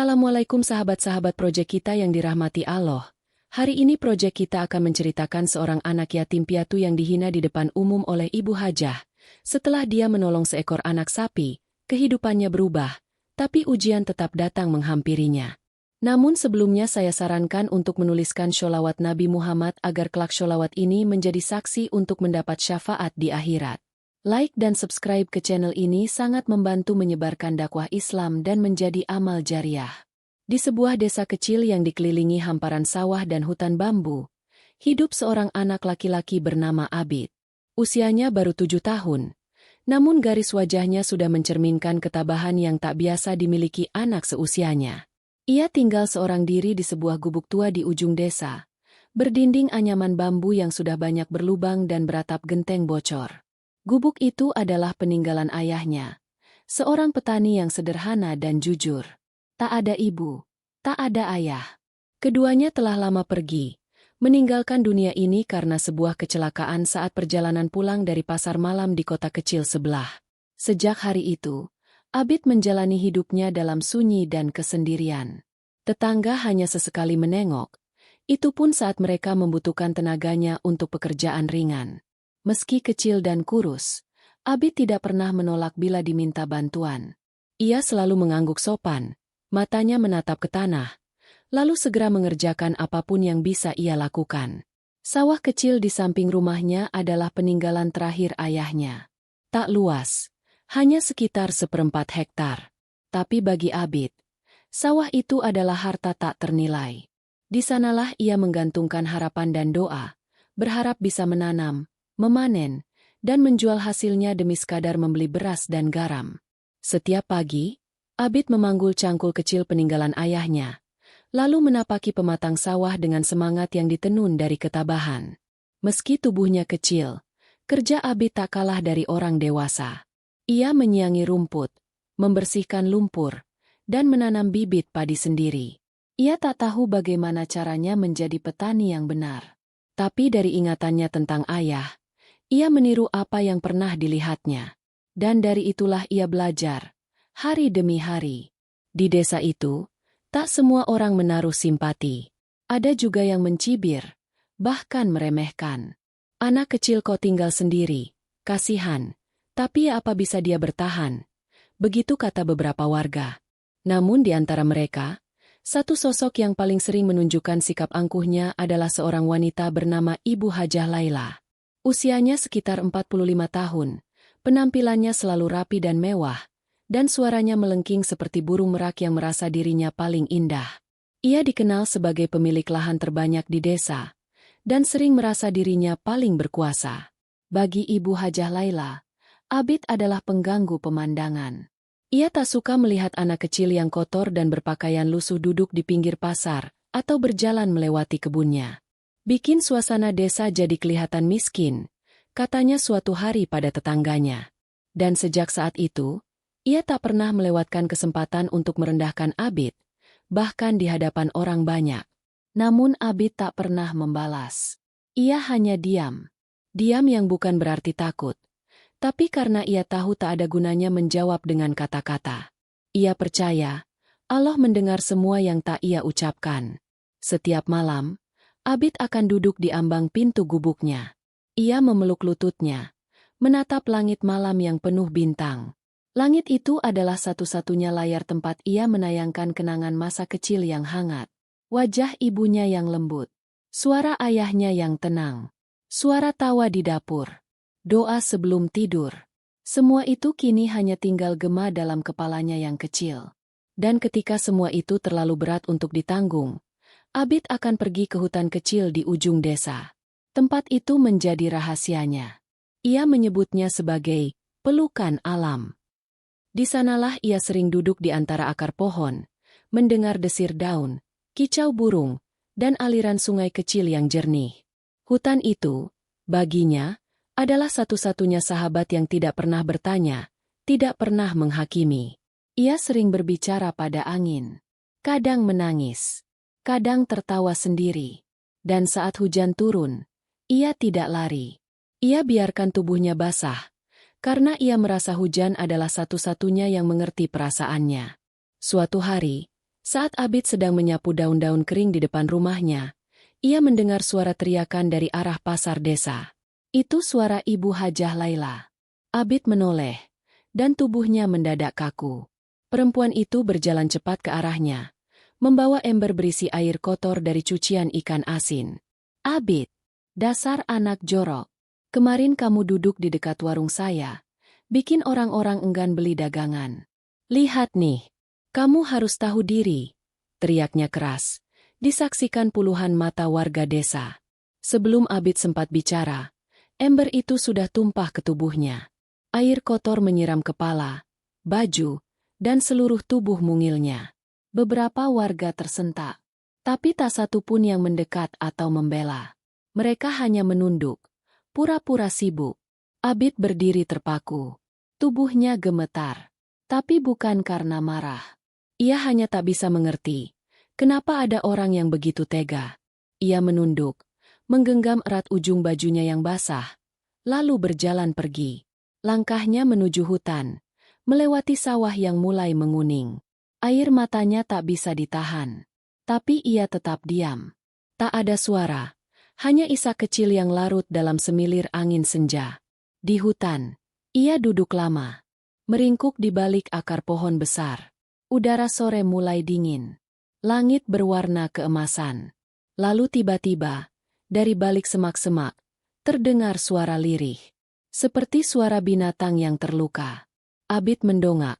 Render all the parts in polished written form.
Assalamualaikum sahabat-sahabat proyek kita yang dirahmati Allah. Hari ini proyek kita akan menceritakan seorang anak yatim piatu yang dihina di depan umum oleh Ibu Hajah. Setelah dia menolong seekor anak sapi, kehidupannya berubah, tapi ujian tetap datang menghampirinya. Namun sebelumnya saya sarankan untuk menuliskan sholawat Nabi Muhammad agar kelak sholawat ini menjadi saksi untuk mendapat syafaat di akhirat. Like dan subscribe ke channel ini sangat membantu menyebarkan dakwah Islam dan menjadi amal jariah. Di sebuah desa kecil yang dikelilingi hamparan sawah dan hutan bambu, hidup seorang anak laki-laki bernama Abid. Usianya baru 7 tahun, namun garis wajahnya sudah mencerminkan ketabahan yang tak biasa dimiliki anak seusianya. Ia tinggal seorang diri di sebuah gubuk tua di ujung desa, berdinding anyaman bambu yang sudah banyak berlubang dan beratap genteng bocor. Gubuk itu adalah peninggalan ayahnya, seorang petani yang sederhana dan jujur. Tak ada ibu, tak ada ayah. Keduanya telah lama pergi, meninggalkan dunia ini karena sebuah kecelakaan saat perjalanan pulang dari pasar malam di kota kecil sebelah. Sejak hari itu, Abid menjalani hidupnya dalam sunyi dan kesendirian. Tetangga hanya sesekali menengok, itu pun saat mereka membutuhkan tenaganya untuk pekerjaan ringan. Meski kecil dan kurus, Abid tidak pernah menolak bila diminta bantuan. Ia selalu mengangguk sopan, matanya menatap ke tanah, lalu segera mengerjakan apapun yang bisa ia lakukan. Sawah kecil di samping rumahnya adalah peninggalan terakhir ayahnya. Tak luas, hanya sekitar 1/4 hektar. Tapi bagi Abid, sawah itu adalah harta tak ternilai. Di sanalah ia menggantungkan harapan dan doa, berharap bisa menanam, memanen, dan menjual hasilnya demi sekadar membeli beras dan garam. Setiap pagi, Abid memanggul cangkul kecil peninggalan ayahnya, lalu menapaki pematang sawah dengan semangat yang ditenun dari ketabahan. Meski tubuhnya kecil, kerja Abid tak kalah dari orang dewasa. Ia menyiangi rumput, membersihkan lumpur, dan menanam bibit padi sendiri. Ia tak tahu bagaimana caranya menjadi petani yang benar. Tapi dari ingatannya tentang ayah, ia meniru apa yang pernah dilihatnya. Dan dari itulah ia belajar, hari demi hari. Di desa itu, tak semua orang menaruh simpati. Ada juga yang mencibir, bahkan meremehkan. Anak kecil kok tinggal sendiri, kasihan. Tapi apa bisa dia bertahan? Begitu kata beberapa warga. Namun di antara mereka, satu sosok yang paling sering menunjukkan sikap angkuhnya adalah seorang wanita bernama Ibu Hajah Laila. Usianya sekitar 45 tahun, penampilannya selalu rapi dan mewah, dan suaranya melengking seperti burung merak yang merasa dirinya paling indah. Ia dikenal sebagai pemilik lahan terbanyak di desa, dan sering merasa dirinya paling berkuasa. Bagi Ibu Hajah Laila, Abid adalah pengganggu pemandangan. Ia tak suka melihat anak kecil yang kotor dan berpakaian lusuh duduk di pinggir pasar, atau berjalan melewati kebunnya. Bikin suasana desa jadi kelihatan miskin, katanya suatu hari pada tetangganya. Dan sejak saat itu, ia tak pernah melewatkan kesempatan untuk merendahkan Abid, bahkan di hadapan orang banyak. Namun Abid tak pernah membalas. Ia hanya diam. Diam yang bukan berarti takut, tapi karena ia tahu tak ada gunanya menjawab dengan kata-kata. Ia percaya, Allah mendengar semua yang tak ia ucapkan. Setiap malam, Abid akan duduk di ambang pintu gubuknya. Ia memeluk lututnya, menatap langit malam yang penuh bintang. Langit itu adalah satu-satunya layar tempat ia menayangkan kenangan masa kecil yang hangat. Wajah ibunya yang lembut, suara ayahnya yang tenang, suara tawa di dapur, doa sebelum tidur. Semua itu kini hanya tinggal gema dalam kepalanya yang kecil. Dan ketika semua itu terlalu berat untuk ditanggung, Abid akan pergi ke hutan kecil di ujung desa. Tempat itu menjadi rahasianya. Ia menyebutnya sebagai pelukan alam. Di sanalah ia sering duduk di antara akar pohon, mendengar desir daun, kicau burung, dan aliran sungai kecil yang jernih. Hutan itu, baginya, adalah satu-satunya sahabat yang tidak pernah bertanya, tidak pernah menghakimi. Ia sering berbicara pada angin, kadang menangis, kadang tertawa sendiri. Dan saat hujan turun, ia tidak lari. Ia biarkan tubuhnya basah, karena ia merasa hujan adalah satu-satunya yang mengerti perasaannya. Suatu hari, Saat Abid sedang menyapu daun-daun kering di depan rumahnya, ia mendengar suara teriakan dari arah pasar desa. Itu suara Ibu Hajah Laila. Abid menoleh, dan tubuhnya mendadak kaku. Perempuan itu berjalan cepat ke arahnya, membawa ember berisi air kotor dari cucian ikan asin. Abid, dasar anak jorok. Kemarin kamu duduk di dekat warung saya, bikin orang-orang enggan beli dagangan. Lihat nih, kamu harus tahu diri, teriaknya keras, disaksikan puluhan mata warga desa. Sebelum Abid sempat bicara, ember itu sudah tumpah ke tubuhnya. Air kotor menyiram kepala, baju, dan seluruh tubuh mungilnya. Beberapa warga tersentak, tapi tak satu pun yang mendekat atau membela. Mereka hanya menunduk, pura-pura sibuk. Abid berdiri terpaku. Tubuhnya gemetar, tapi bukan karena marah. Ia hanya tak bisa mengerti, kenapa ada orang yang begitu tega. Ia menunduk, menggenggam erat ujung bajunya yang basah, lalu berjalan pergi. Langkahnya menuju hutan, melewati sawah yang mulai menguning. Air matanya tak bisa ditahan. Tapi ia tetap diam. Tak ada suara, hanya isak kecil yang larut dalam semilir angin senja. Di hutan, ia duduk lama, meringkuk di balik akar pohon besar. Udara sore mulai dingin. Langit berwarna keemasan. Lalu tiba-tiba, dari balik semak-semak, terdengar suara lirih. Seperti suara binatang yang terluka. Abid mendongak.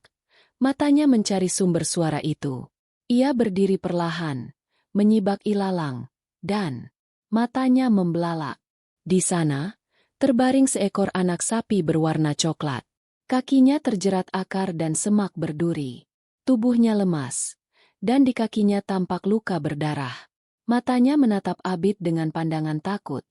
Matanya mencari sumber suara itu. Ia berdiri perlahan, menyibak ilalang, dan matanya membelalak. Di sana, terbaring seekor anak sapi berwarna coklat. Kakinya terjerat akar dan semak berduri. Tubuhnya lemas, dan di kakinya tampak luka berdarah. Matanya menatap Abid dengan pandangan takut,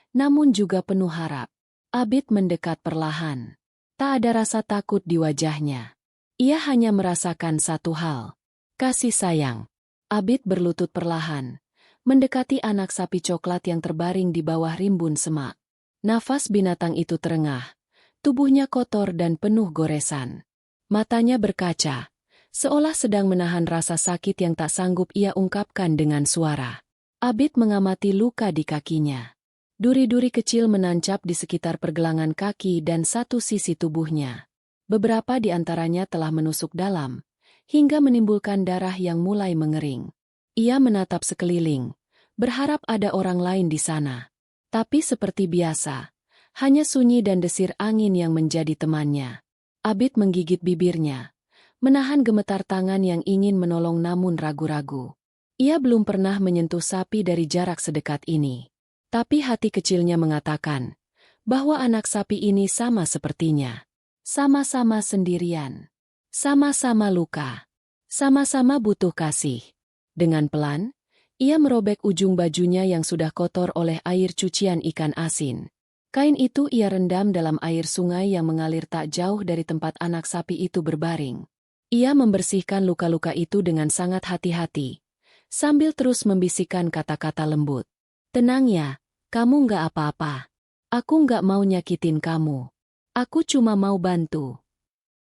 namun juga penuh harap. Abid mendekat perlahan. Tak ada rasa takut di wajahnya. Ia hanya merasakan satu hal. Kasih sayang. Abid berlutut perlahan, mendekati anak sapi coklat yang terbaring di bawah rimbun semak. Nafas binatang itu terengah. Tubuhnya kotor dan penuh goresan. Matanya berkaca, seolah sedang menahan rasa sakit yang tak sanggup ia ungkapkan dengan suara. Abid mengamati luka di kakinya. Duri-duri kecil menancap di sekitar pergelangan kaki dan satu sisi tubuhnya. Beberapa di antaranya telah menusuk dalam, hingga menimbulkan darah yang mulai mengering. Ia menatap sekeliling, berharap ada orang lain di sana. Tapi seperti biasa, hanya sunyi dan desir angin yang menjadi temannya. Abid menggigit bibirnya, menahan gemetar tangan yang ingin menolong namun ragu-ragu. Ia belum pernah menyentuh sapi dari jarak sedekat ini. Tapi hati kecilnya mengatakan bahwa anak sapi ini sama sepertinya. Sama-sama sendirian. Sama-sama luka. Sama-sama butuh kasih. Dengan pelan, ia merobek ujung bajunya yang sudah kotor oleh air cucian ikan asin. Kain itu ia rendam dalam air sungai yang mengalir tak jauh dari tempat anak sapi itu berbaring. Ia membersihkan luka-luka itu dengan sangat hati-hati, sambil terus membisikkan kata-kata lembut. Tenang ya. Kamu nggak apa-apa. Aku nggak mau nyakitin kamu. Aku cuma mau bantu.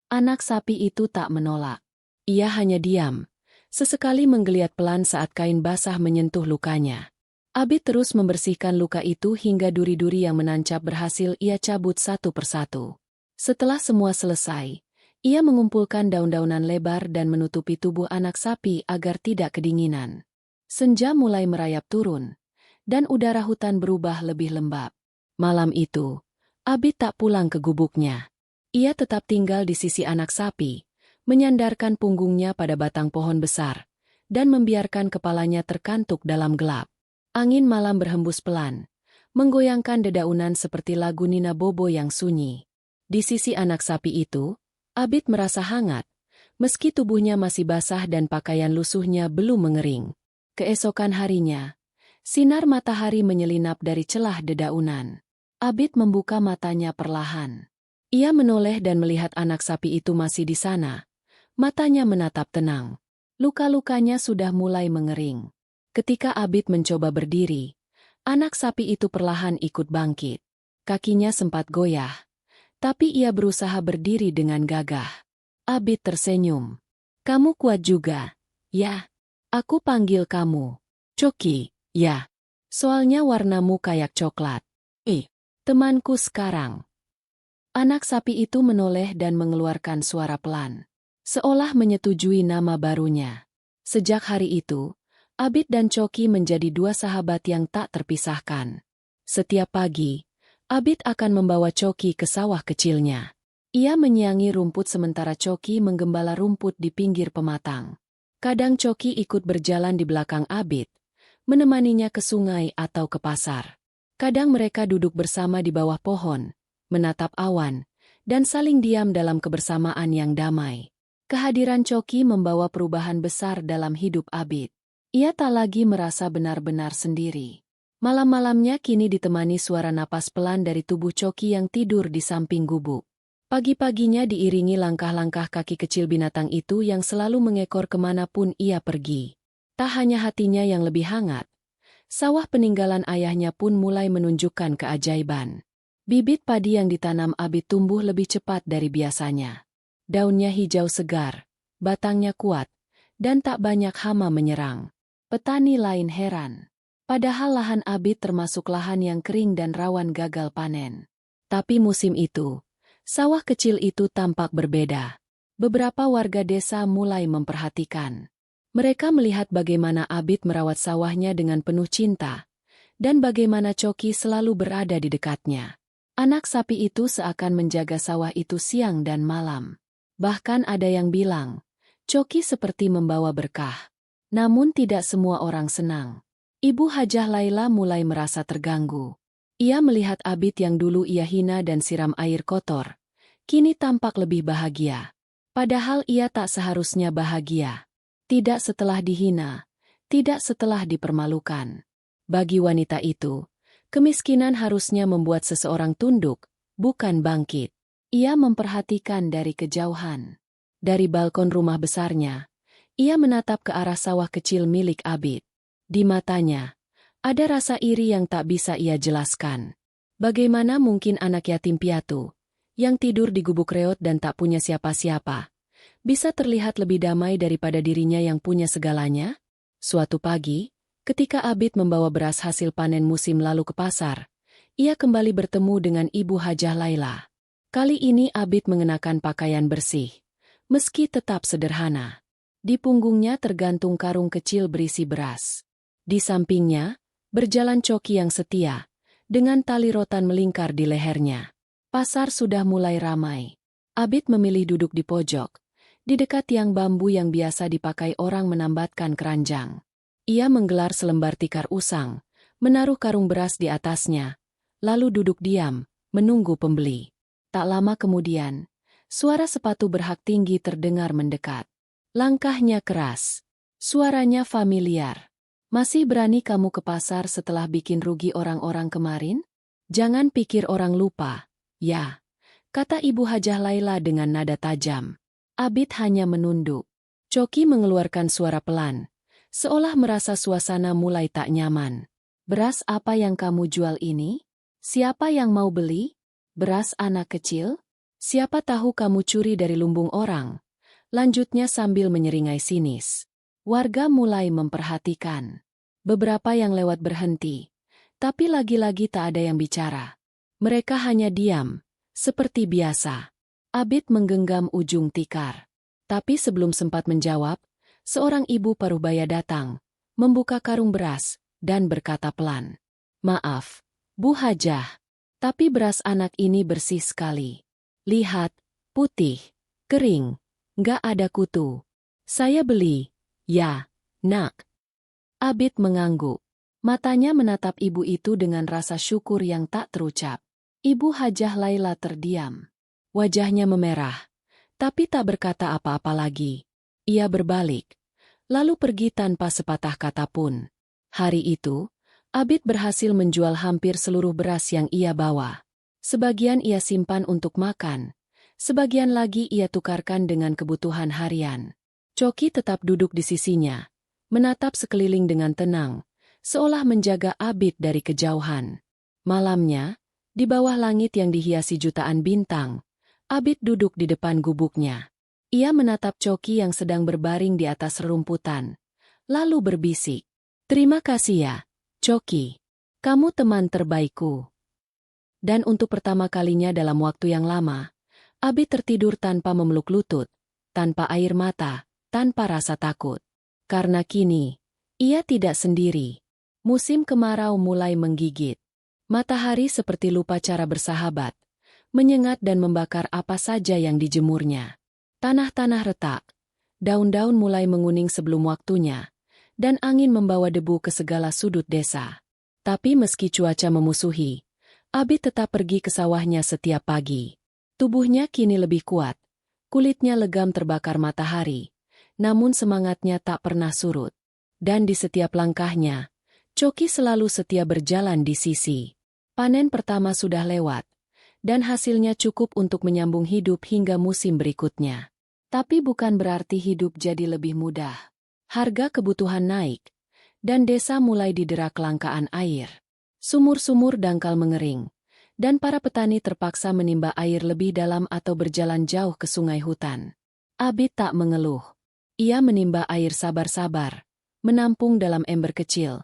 Anak sapi itu tak menolak. Ia hanya diam, sesekali menggeliat pelan saat kain basah menyentuh lukanya. Abid terus membersihkan luka itu hingga duri-duri yang menancap berhasil ia cabut satu persatu. Setelah semua selesai, ia mengumpulkan daun-daunan lebar dan menutupi tubuh anak sapi agar tidak kedinginan. Senja mulai merayap turun, dan udara hutan berubah lebih lembab. Malam itu, Abid tak pulang ke gubuknya. Ia tetap tinggal di sisi anak sapi, menyandarkan punggungnya pada batang pohon besar, dan membiarkan kepalanya terkantuk dalam gelap. Angin malam berhembus pelan, menggoyangkan dedaunan seperti lagu Nina Bobo yang sunyi. Di sisi anak sapi itu, Abid merasa hangat, meski tubuhnya masih basah dan pakaian lusuhnya belum mengering. Keesokan harinya, sinar matahari menyelinap dari celah dedaunan. Abid membuka matanya perlahan. Ia menoleh dan melihat anak sapi itu masih di sana. Matanya menatap tenang. Luka-lukanya sudah mulai mengering. Ketika Abid mencoba berdiri, anak sapi itu perlahan ikut bangkit. Kakinya sempat goyah, tapi ia berusaha berdiri dengan gagah. Abid tersenyum. Kamu kuat juga, ya? Aku panggil kamu Coki, ya. Soalnya warnamu kayak coklat. Temanku sekarang. Anak sapi itu menoleh dan mengeluarkan suara pelan, seolah menyetujui nama barunya. Sejak hari itu, Abid dan Coki menjadi dua sahabat yang tak terpisahkan. Setiap pagi, Abid akan membawa Coki ke sawah kecilnya. Ia menyiangi rumput sementara Coki menggembala rumput di pinggir pematang. Kadang Coki ikut berjalan di belakang Abid, menemaninya ke sungai atau ke pasar. Kadang mereka duduk bersama di bawah pohon, menatap awan, dan saling diam dalam kebersamaan yang damai. Kehadiran Coki membawa perubahan besar dalam hidup Abid. Ia tak lagi merasa benar-benar sendiri. Malam-malamnya kini ditemani suara napas pelan dari tubuh Coki yang tidur di samping gubuk. Pagi-paginya diiringi langkah-langkah kaki kecil binatang itu yang selalu mengekor kemanapun ia pergi. Tak hanya hatinya yang lebih hangat, sawah peninggalan ayahnya pun mulai menunjukkan keajaiban. Bibit padi yang ditanam Abid tumbuh lebih cepat dari biasanya. Daunnya hijau segar, batangnya kuat, dan tak banyak hama menyerang. Petani lain heran. Padahal lahan Abid termasuk lahan yang kering dan rawan gagal panen. Tapi musim itu, sawah kecil itu tampak berbeda. Beberapa warga desa mulai memperhatikan. Mereka melihat bagaimana Abid merawat sawahnya dengan penuh cinta, dan bagaimana Coki selalu berada di dekatnya. Anak sapi itu seakan menjaga sawah itu siang dan malam. Bahkan ada yang bilang, Coki seperti membawa berkah. Namun tidak semua orang senang. Ibu Hajah Laila mulai merasa terganggu. Ia melihat Abid yang dulu ia hina dan siram air kotor, kini tampak lebih bahagia. Padahal ia tak seharusnya bahagia. Tidak setelah dihina, tidak setelah dipermalukan. Bagi wanita itu, kemiskinan harusnya membuat seseorang tunduk, bukan bangkit. Ia memperhatikan dari kejauhan. Dari balkon rumah besarnya, ia menatap ke arah sawah kecil milik Abid. Di matanya, ada rasa iri yang tak bisa ia jelaskan. Bagaimana mungkin anak yatim piatu, yang tidur di gubuk reot dan tak punya siapa-siapa, bisa terlihat lebih damai daripada dirinya yang punya segalanya? Suatu pagi, ketika Abid membawa beras hasil panen musim lalu ke pasar, ia kembali bertemu dengan Ibu Hajah Laila. Kali ini Abid mengenakan pakaian bersih, meski tetap sederhana. Di punggungnya tergantung karung kecil berisi beras. Di sampingnya, berjalan Coki yang setia, dengan tali rotan melingkar di lehernya. Pasar sudah mulai ramai. Abid memilih duduk di pojok, di dekat tiang bambu yang biasa dipakai orang menambatkan keranjang. Ia menggelar selembar tikar usang, menaruh karung beras di atasnya, lalu duduk diam, menunggu pembeli. Tak lama kemudian, suara sepatu berhak tinggi terdengar mendekat. Langkahnya keras, suaranya familiar. Masih berani kamu ke pasar setelah bikin rugi orang-orang kemarin? Jangan pikir orang lupa, ya, kata Ibu Hajah Laila dengan nada tajam. Abid hanya menunduk. Coki mengeluarkan suara pelan, seolah merasa suasana mulai tak nyaman. Beras apa yang kamu jual ini? Siapa yang mau beli? Beras anak kecil? Siapa tahu kamu curi dari lumbung orang? Lanjutnya sambil menyeringai sinis. Warga mulai memperhatikan. Beberapa yang lewat berhenti, tapi lagi-lagi tak ada yang bicara. Mereka hanya diam, seperti biasa. Abid menggenggam ujung tikar. Tapi sebelum sempat menjawab, seorang ibu parubaya datang, membuka karung beras, dan berkata pelan, "Maaf, Bu Hajah, tapi beras anak ini bersih sekali. Lihat, putih, kering, nggak ada kutu. Saya beli, ya, nak." Abid mengangguk. Matanya menatap ibu itu dengan rasa syukur yang tak terucap. Ibu Hajah Laila terdiam. Wajahnya memerah, tapi tak berkata apa-apa lagi. Ia berbalik, lalu pergi tanpa sepatah kata pun. Hari itu, Abid berhasil menjual hampir seluruh beras yang ia bawa. Sebagian ia simpan untuk makan, sebagian lagi ia tukarkan dengan kebutuhan harian. Coki tetap duduk di sisinya, menatap sekeliling dengan tenang, seolah menjaga Abid dari kejauhan. Malamnya, di bawah langit yang dihiasi jutaan bintang, Abid duduk di depan gubuknya. Ia menatap Coki yang sedang berbaring di atas rerumputan, lalu berbisik. "Terima kasih ya, Coki. Kamu teman terbaikku." Dan untuk pertama kalinya dalam waktu yang lama, Abid tertidur tanpa memeluk lutut, tanpa air mata, tanpa rasa takut. Karena kini, ia tidak sendiri. Musim kemarau mulai menggigit. Matahari seperti lupa cara bersahabat, menyengat dan membakar apa saja yang dijemurnya. Tanah-tanah retak, daun-daun mulai menguning sebelum waktunya, dan angin membawa debu ke segala sudut desa. Tapi meski cuaca memusuhi, Abid tetap pergi ke sawahnya setiap pagi. Tubuhnya kini lebih kuat, kulitnya legam terbakar matahari, namun semangatnya tak pernah surut. Dan di setiap langkahnya, Coki selalu setia berjalan di sisi. Panen pertama sudah lewat, dan hasilnya cukup untuk menyambung hidup hingga musim berikutnya. Tapi bukan berarti hidup jadi lebih mudah. Harga kebutuhan naik, dan desa mulai didera kelangkaan air. Sumur-sumur dangkal mengering, dan para petani terpaksa menimba air lebih dalam atau berjalan jauh ke sungai hutan. Abid tak mengeluh. Ia menimba air sabar-sabar, menampung dalam ember kecil,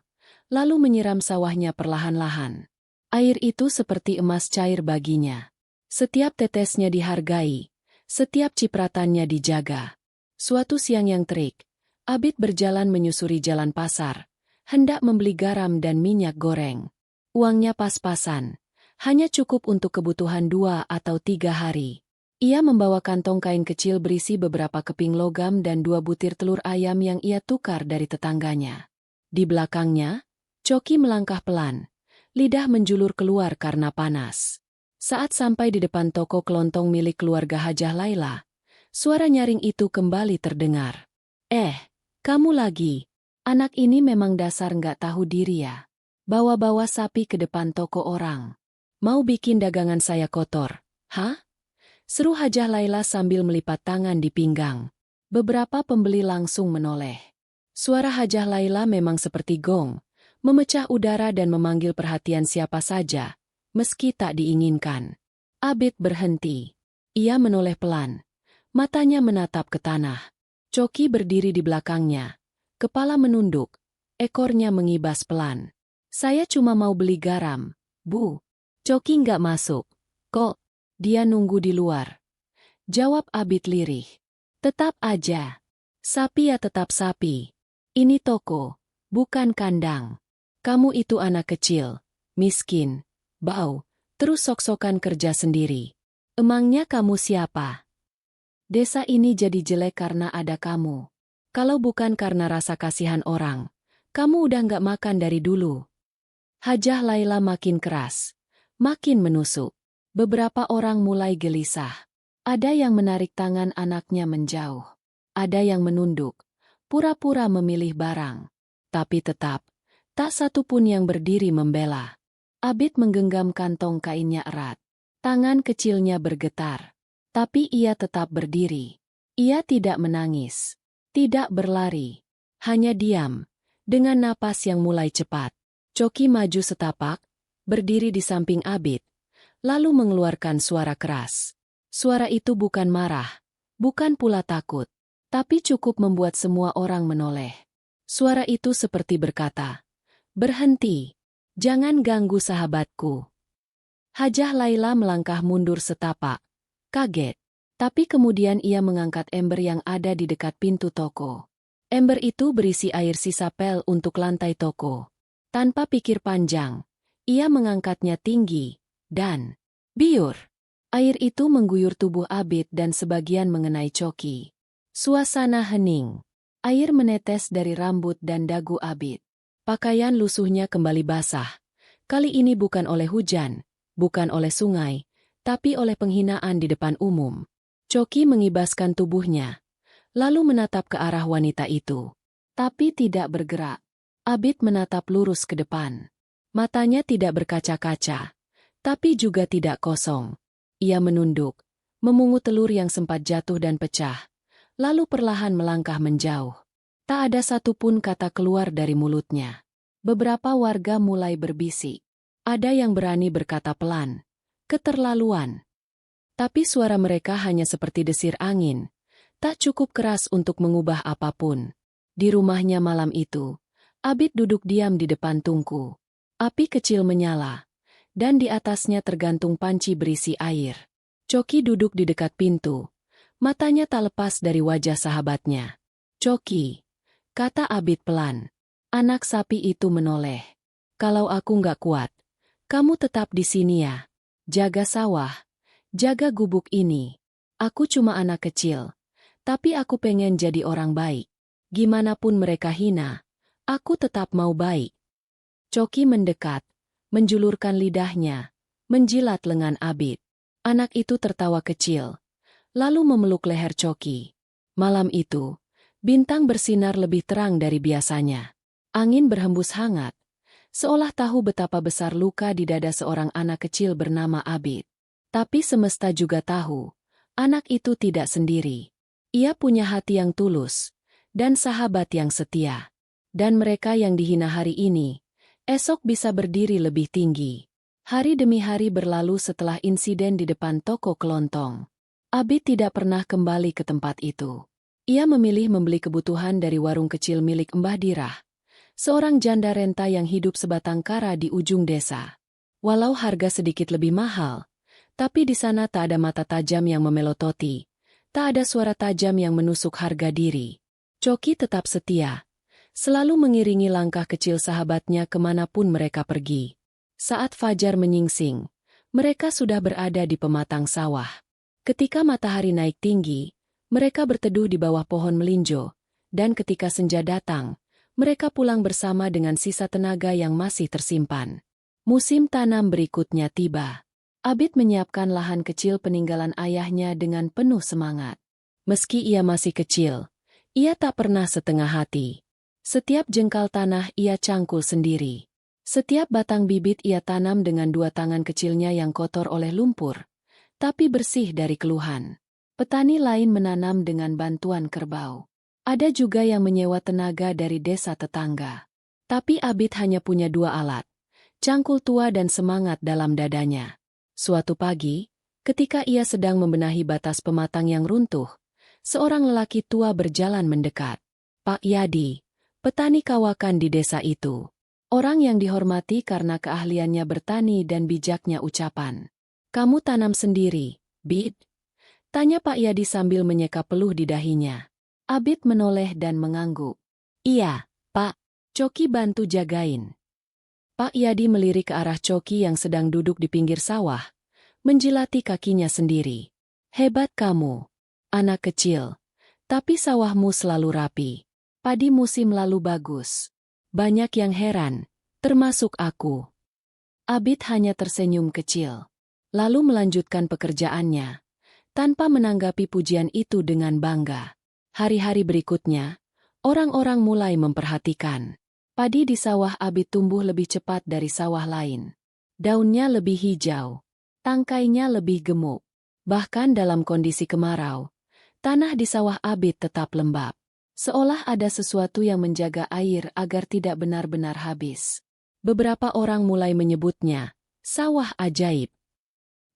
lalu menyiram sawahnya perlahan-lahan. Air itu seperti emas cair baginya. Setiap tetesnya dihargai, setiap cipratannya dijaga. Suatu siang yang terik, Abid berjalan menyusuri jalan pasar, hendak membeli garam dan minyak goreng. Uangnya pas-pasan, hanya cukup untuk kebutuhan 2 atau 3 hari. Ia membawa kantong kain kecil berisi beberapa keping logam dan 2 butir telur ayam yang ia tukar dari tetangganya. Di belakangnya, Coki melangkah pelan, lidah menjulur keluar karena panas. Saat sampai di depan toko kelontong milik keluarga Hajah Laila, suara nyaring itu kembali terdengar. Kamu lagi. Anak ini memang dasar nggak tahu diri ya. Bawa-bawa sapi ke depan toko orang. Mau bikin dagangan saya kotor, hah? Seru Hajah Laila sambil melipat tangan di pinggang. Beberapa pembeli langsung menoleh. Suara Hajah Laila memang seperti gong, memecah udara dan memanggil perhatian siapa saja, meski tak diinginkan. Abid berhenti. Ia menoleh pelan. Matanya menatap ke tanah. Coki berdiri di belakangnya. Kepala menunduk, ekornya mengibas pelan. "Saya cuma mau beli garam, Bu." Coki nggak masuk. "Kok, dia nunggu di luar?" Jawab Abid lirih. "Tetap aja. Sapi ya tetap sapi. Ini toko, bukan kandang. Kamu itu anak kecil, miskin, bau, terus sok-sokan kerja sendiri. Emangnya kamu siapa? Desa ini jadi jelek karena ada kamu. Kalau bukan karena rasa kasihan orang, kamu udah nggak makan dari dulu." Hajah Laila makin keras, makin menusuk. Beberapa orang mulai gelisah. Ada yang menarik tangan anaknya menjauh. Ada yang menunduk, pura-pura memilih barang. Tapi tetap, tak satu pun yang berdiri membela. Abid menggenggam kantong kainnya erat. Tangan kecilnya bergetar. Tapi ia tetap berdiri. Ia tidak menangis, tidak berlari, hanya diam, dengan napas yang mulai cepat. Coki maju setapak, berdiri di samping Abid, lalu mengeluarkan suara keras. Suara itu bukan marah, bukan pula takut, tapi cukup membuat semua orang menoleh. Suara itu seperti berkata, "Berhenti, jangan ganggu sahabatku." Hajah Laila melangkah mundur setapak. Kaget, tapi kemudian ia mengangkat ember yang ada di dekat pintu toko. Ember itu berisi air sisa pel untuk lantai toko. Tanpa pikir panjang, ia mengangkatnya tinggi, dan biur. Air itu mengguyur tubuh Abid dan sebagian mengenai Coki. Suasana hening. Air menetes dari rambut dan dagu Abid. Pakaian lusuhnya kembali basah. Kali ini bukan oleh hujan, bukan oleh sungai, tapi oleh penghinaan di depan umum. Coki mengibaskan tubuhnya, lalu menatap ke arah wanita itu. Tapi tidak bergerak. Abid menatap lurus ke depan. Matanya tidak berkaca-kaca, tapi juga tidak kosong. Ia menunduk, memungut telur yang sempat jatuh dan pecah, lalu perlahan melangkah menjauh. Tak ada satupun kata keluar dari mulutnya. Beberapa warga mulai berbisik. Ada yang berani berkata pelan, "Keterlaluan." Tapi suara mereka hanya seperti desir angin, tak cukup keras untuk mengubah apapun. Di rumahnya malam itu, Abid duduk diam di depan tungku. Api kecil menyala, dan di atasnya tergantung panci berisi air. Coki duduk di dekat pintu. Matanya tak lepas dari wajah sahabatnya. "Coki," kata Abid pelan. Anak sapi itu menoleh. "Kalau aku nggak kuat, kamu tetap di sini ya. Jaga sawah, jaga gubuk ini. Aku cuma anak kecil, tapi aku pengen jadi orang baik. Gimana pun mereka hina, aku tetap mau baik." Coki mendekat, menjulurkan lidahnya, menjilat lengan Abid. Anak itu tertawa kecil, lalu memeluk leher Coki. Malam itu, bintang bersinar lebih terang dari biasanya. Angin berhembus hangat, seolah tahu betapa besar luka di dada seorang anak kecil bernama Abid. Tapi semesta juga tahu, anak itu tidak sendiri. Ia punya hati yang tulus, dan sahabat yang setia. Dan mereka yang dihina hari ini, esok bisa berdiri lebih tinggi. Hari demi hari berlalu setelah insiden di depan toko kelontong. Abid tidak pernah kembali ke tempat itu. Ia memilih membeli kebutuhan dari warung kecil milik Mbah Dirah, seorang janda renta yang hidup sebatang kara di ujung desa. Walau harga sedikit lebih mahal, tapi di sana tak ada mata tajam yang memelototi, tak ada suara tajam yang menusuk harga diri. Coki tetap setia, selalu mengiringi langkah kecil sahabatnya kemanapun mereka pergi. Saat fajar menyingsing, mereka sudah berada di pematang sawah. Ketika matahari naik tinggi, mereka berteduh di bawah pohon melinjo, dan ketika senja datang, mereka pulang bersama dengan sisa tenaga yang masih tersimpan. Musim tanam berikutnya tiba. Abid menyiapkan lahan kecil peninggalan ayahnya dengan penuh semangat. Meski ia masih kecil, ia tak pernah setengah hati. Setiap jengkal tanah ia cangkul sendiri. Setiap batang bibit ia tanam dengan dua tangan kecilnya yang kotor oleh lumpur, tapi bersih dari keluhan. Petani lain menanam dengan bantuan kerbau. Ada juga yang menyewa tenaga dari desa tetangga. Tapi Abid hanya punya dua alat, cangkul tua dan semangat dalam dadanya. Suatu pagi, ketika ia sedang membenahi batas pematang yang runtuh, seorang lelaki tua berjalan mendekat. Pak Yadi, petani kawakan di desa itu. Orang yang dihormati karena keahliannya bertani dan bijaknya ucapan. "Kamu tanam sendiri, Bid?" tanya Pak Yadi sambil menyeka peluh di dahinya. Abid menoleh dan mengangguk. "Iya, Pak. Coki bantu jagain." Pak Yadi melirik ke arah Coki yang sedang duduk di pinggir sawah, menjilati kakinya sendiri. "Hebat kamu, anak kecil. Tapi sawahmu selalu rapi. Padi musim lalu bagus. Banyak yang heran, termasuk aku." Abid hanya tersenyum kecil, lalu melanjutkan pekerjaannya, tanpa menanggapi pujian itu dengan bangga. Hari-hari berikutnya, orang-orang mulai memperhatikan. Padi di sawah Abid tumbuh lebih cepat dari sawah lain. Daunnya lebih hijau, tangkainya lebih gemuk. Bahkan dalam kondisi kemarau, tanah di sawah Abid tetap lembab. Seolah ada sesuatu yang menjaga air agar tidak benar-benar habis. Beberapa orang mulai menyebutnya sawah ajaib.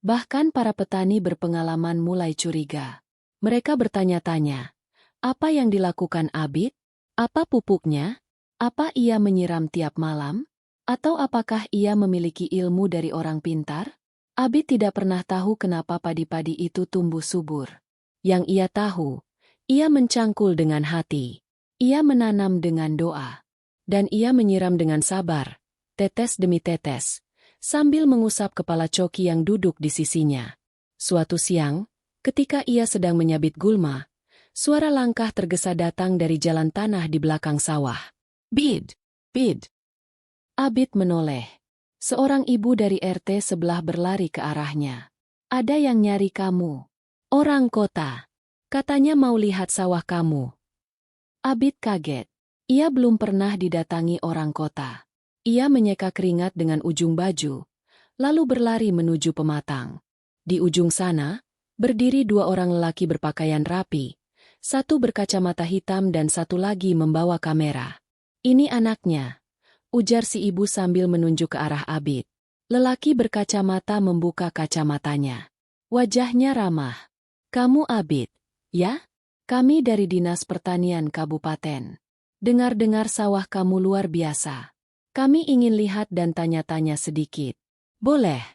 Bahkan para petani berpengalaman mulai curiga. Mereka bertanya-tanya, apa yang dilakukan Abid? Apa pupuknya? Apa ia menyiram tiap malam? Atau apakah ia memiliki ilmu dari orang pintar? Abid tidak pernah tahu kenapa padi-padi itu tumbuh subur. Yang ia tahu, ia mencangkul dengan hati. Ia menanam dengan doa. Dan ia menyiram dengan sabar, tetes demi tetes, sambil mengusap kepala Coki yang duduk di sisinya. Suatu siang, ketika ia sedang menyabit gulma, suara langkah tergesa datang dari jalan tanah di belakang sawah. "Bid! Bid!" Abid menoleh. Seorang ibu dari RT sebelah berlari ke arahnya. "Ada yang nyari kamu. Orang kota. Katanya mau lihat sawah kamu." Abid kaget. Ia belum pernah didatangi orang kota. Ia menyeka keringat dengan ujung baju, lalu berlari menuju pematang. Di ujung sana, berdiri dua orang lelaki berpakaian rapi. Satu berkacamata hitam dan satu lagi membawa kamera. "Ini anaknya," ujar si ibu sambil menunjuk ke arah Abid. Lelaki berkacamata membuka kacamatanya. Wajahnya ramah. "Kamu Abid, ya? Kami dari Dinas Pertanian Kabupaten." Dengar-dengar sawah kamu luar biasa. Kami ingin lihat dan tanya-tanya sedikit. Boleh?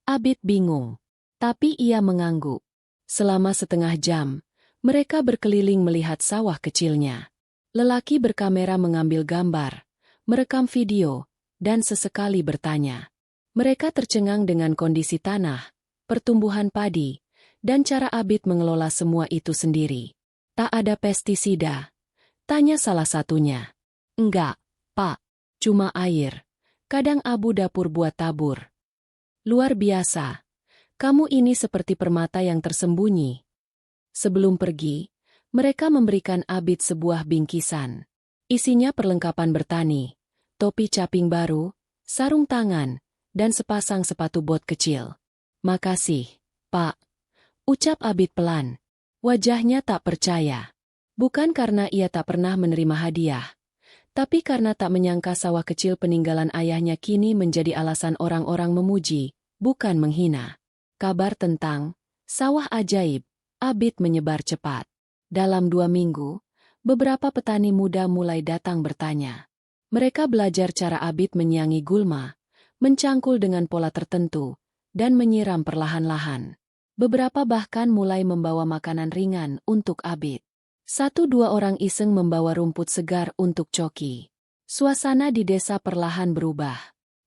Abid bingung. Tapi ia mengangguk. Selama setengah jam, mereka berkeliling melihat sawah kecilnya. Lelaki berkamera mengambil gambar, merekam video, dan sesekali bertanya. Mereka tercengang dengan kondisi tanah, pertumbuhan padi, dan cara Abid mengelola semua itu sendiri. Tak ada pestisida? Tanya salah satunya. Enggak, Pak. Cuma air. Kadang abu dapur buat tabur. Luar biasa. Kamu ini seperti permata yang tersembunyi. Sebelum pergi, mereka memberikan Abid sebuah bingkisan. Isinya perlengkapan bertani, topi caping baru, sarung tangan, dan sepasang sepatu bot kecil. Makasih, Pak. Ucap Abid pelan. Wajahnya tak percaya. Bukan karena ia tak pernah menerima hadiah, tapi karena tak menyangka sawah kecil peninggalan ayahnya kini menjadi alasan orang-orang memuji, bukan menghina. Kabar tentang sawah ajaib Abid menyebar cepat. Dalam 2 minggu, beberapa petani muda mulai datang bertanya. Mereka belajar cara Abid menyiangi gulma, mencangkul dengan pola tertentu, dan menyiram perlahan-lahan. Beberapa bahkan mulai membawa makanan ringan untuk Abid. 1-2 orang iseng membawa rumput segar untuk Coki. Suasana di desa perlahan berubah.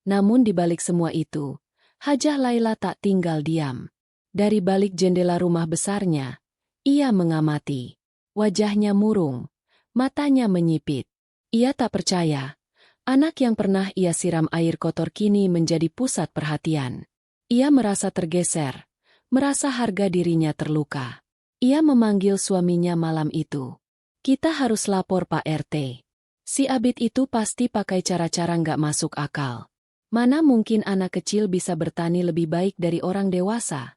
Namun di balik semua itu, Hajah Laila tak tinggal diam. Dari balik jendela rumah besarnya, ia mengamati. Wajahnya murung, matanya menyipit. Ia tak percaya. Anak yang pernah ia siram air kotor kini menjadi pusat perhatian. Ia merasa tergeser, merasa harga dirinya terluka. Ia memanggil suaminya malam itu. Kita harus lapor Pak RT. Si Abid itu pasti pakai cara-cara nggak masuk akal. Mana mungkin anak kecil bisa bertani lebih baik dari orang dewasa?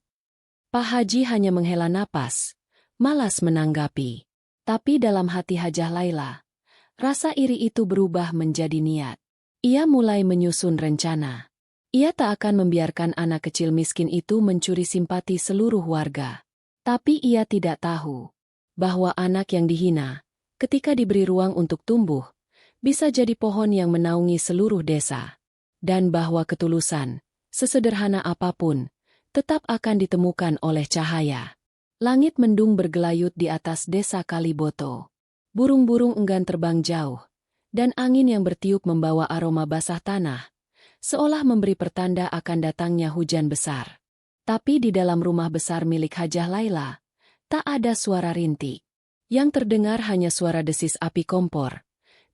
Pak Haji hanya menghela napas, malas menanggapi. Tapi dalam hati Hajah Laila, rasa iri itu berubah menjadi niat. Ia mulai menyusun rencana. Ia tak akan membiarkan anak kecil miskin itu mencuri simpati seluruh warga. Tapi ia tidak tahu bahwa anak yang dihina, ketika diberi ruang untuk tumbuh, bisa jadi pohon yang menaungi seluruh desa. Dan bahwa ketulusan, sesederhana apapun, tetap akan ditemukan oleh cahaya. Langit mendung bergelayut di atas desa Kaliboto. Burung-burung enggan terbang jauh, dan angin yang bertiup membawa aroma basah tanah, seolah memberi pertanda akan datangnya hujan besar. Tapi di dalam rumah besar milik Hajah Laila, tak ada suara rintik. Yang terdengar hanya suara desis api kompor,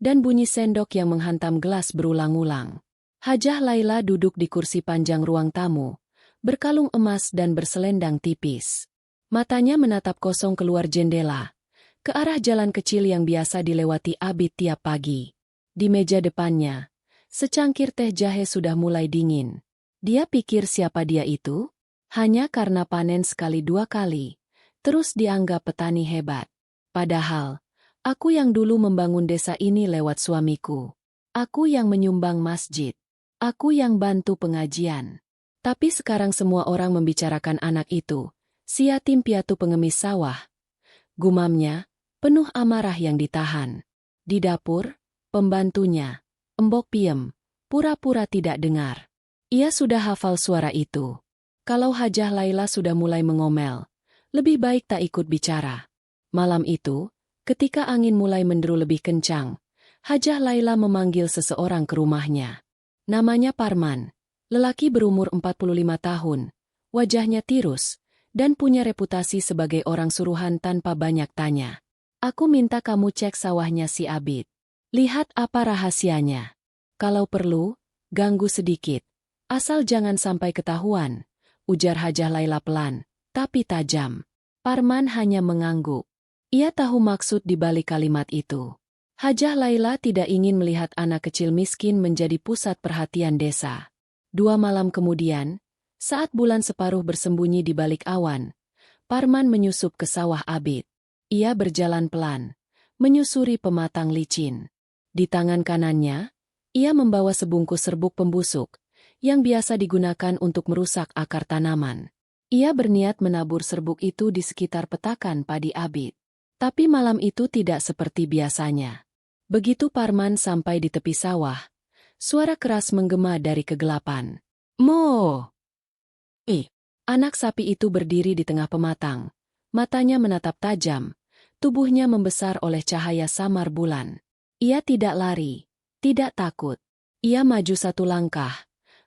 dan bunyi sendok yang menghantam gelas berulang-ulang. Hajah Laila duduk di kursi panjang ruang tamu, berkalung emas dan berselendang tipis. Matanya menatap kosong keluar jendela, ke arah jalan kecil yang biasa dilewati Abid tiap pagi. Di meja depannya, secangkir teh jahe sudah mulai dingin. Dia pikir siapa dia itu? Hanya karena panen sekali 2 kali, terus dianggap petani hebat. Padahal, aku yang dulu membangun desa ini lewat suamiku. Aku yang menyumbang masjid. Aku yang bantu pengajian. Tapi sekarang semua orang membicarakan anak itu, si yatim piatu pengemis sawah. Gumamnya, penuh amarah yang ditahan. Di dapur, pembantunya, Embok Piem, pura-pura tidak dengar. Ia sudah hafal suara itu. Kalau Hajah Laila sudah mulai mengomel, lebih baik tak ikut bicara. Malam itu, ketika angin mulai menderu lebih kencang, Hajah Laila memanggil seseorang ke rumahnya. Namanya Parman, lelaki berumur 45 tahun, wajahnya tirus, dan punya reputasi sebagai orang suruhan tanpa banyak tanya. Aku minta kamu cek sawahnya si Abid. Lihat apa rahasianya. Kalau perlu, ganggu sedikit. Asal jangan sampai ketahuan, ujar Hajah Laila pelan, tapi tajam. Parman hanya mengangguk. Ia tahu maksud di balik kalimat itu. Hajah Laila tidak ingin melihat anak kecil miskin menjadi pusat perhatian desa. 2 malam kemudian, saat bulan separuh bersembunyi di balik awan, Parman menyusup ke sawah Abid. Ia berjalan pelan, menyusuri pematang licin. Di tangan kanannya, ia membawa sebungkus serbuk pembusuk, yang biasa digunakan untuk merusak akar tanaman. Ia berniat menabur serbuk itu di sekitar petakan padi Abid. Tapi malam itu tidak seperti biasanya. Begitu Parman sampai di tepi sawah, suara keras menggema dari kegelapan. Mo! Anak sapi itu berdiri di tengah pematang. Matanya menatap tajam, tubuhnya membesar oleh cahaya samar bulan. Ia tidak lari, tidak takut. Ia maju satu langkah,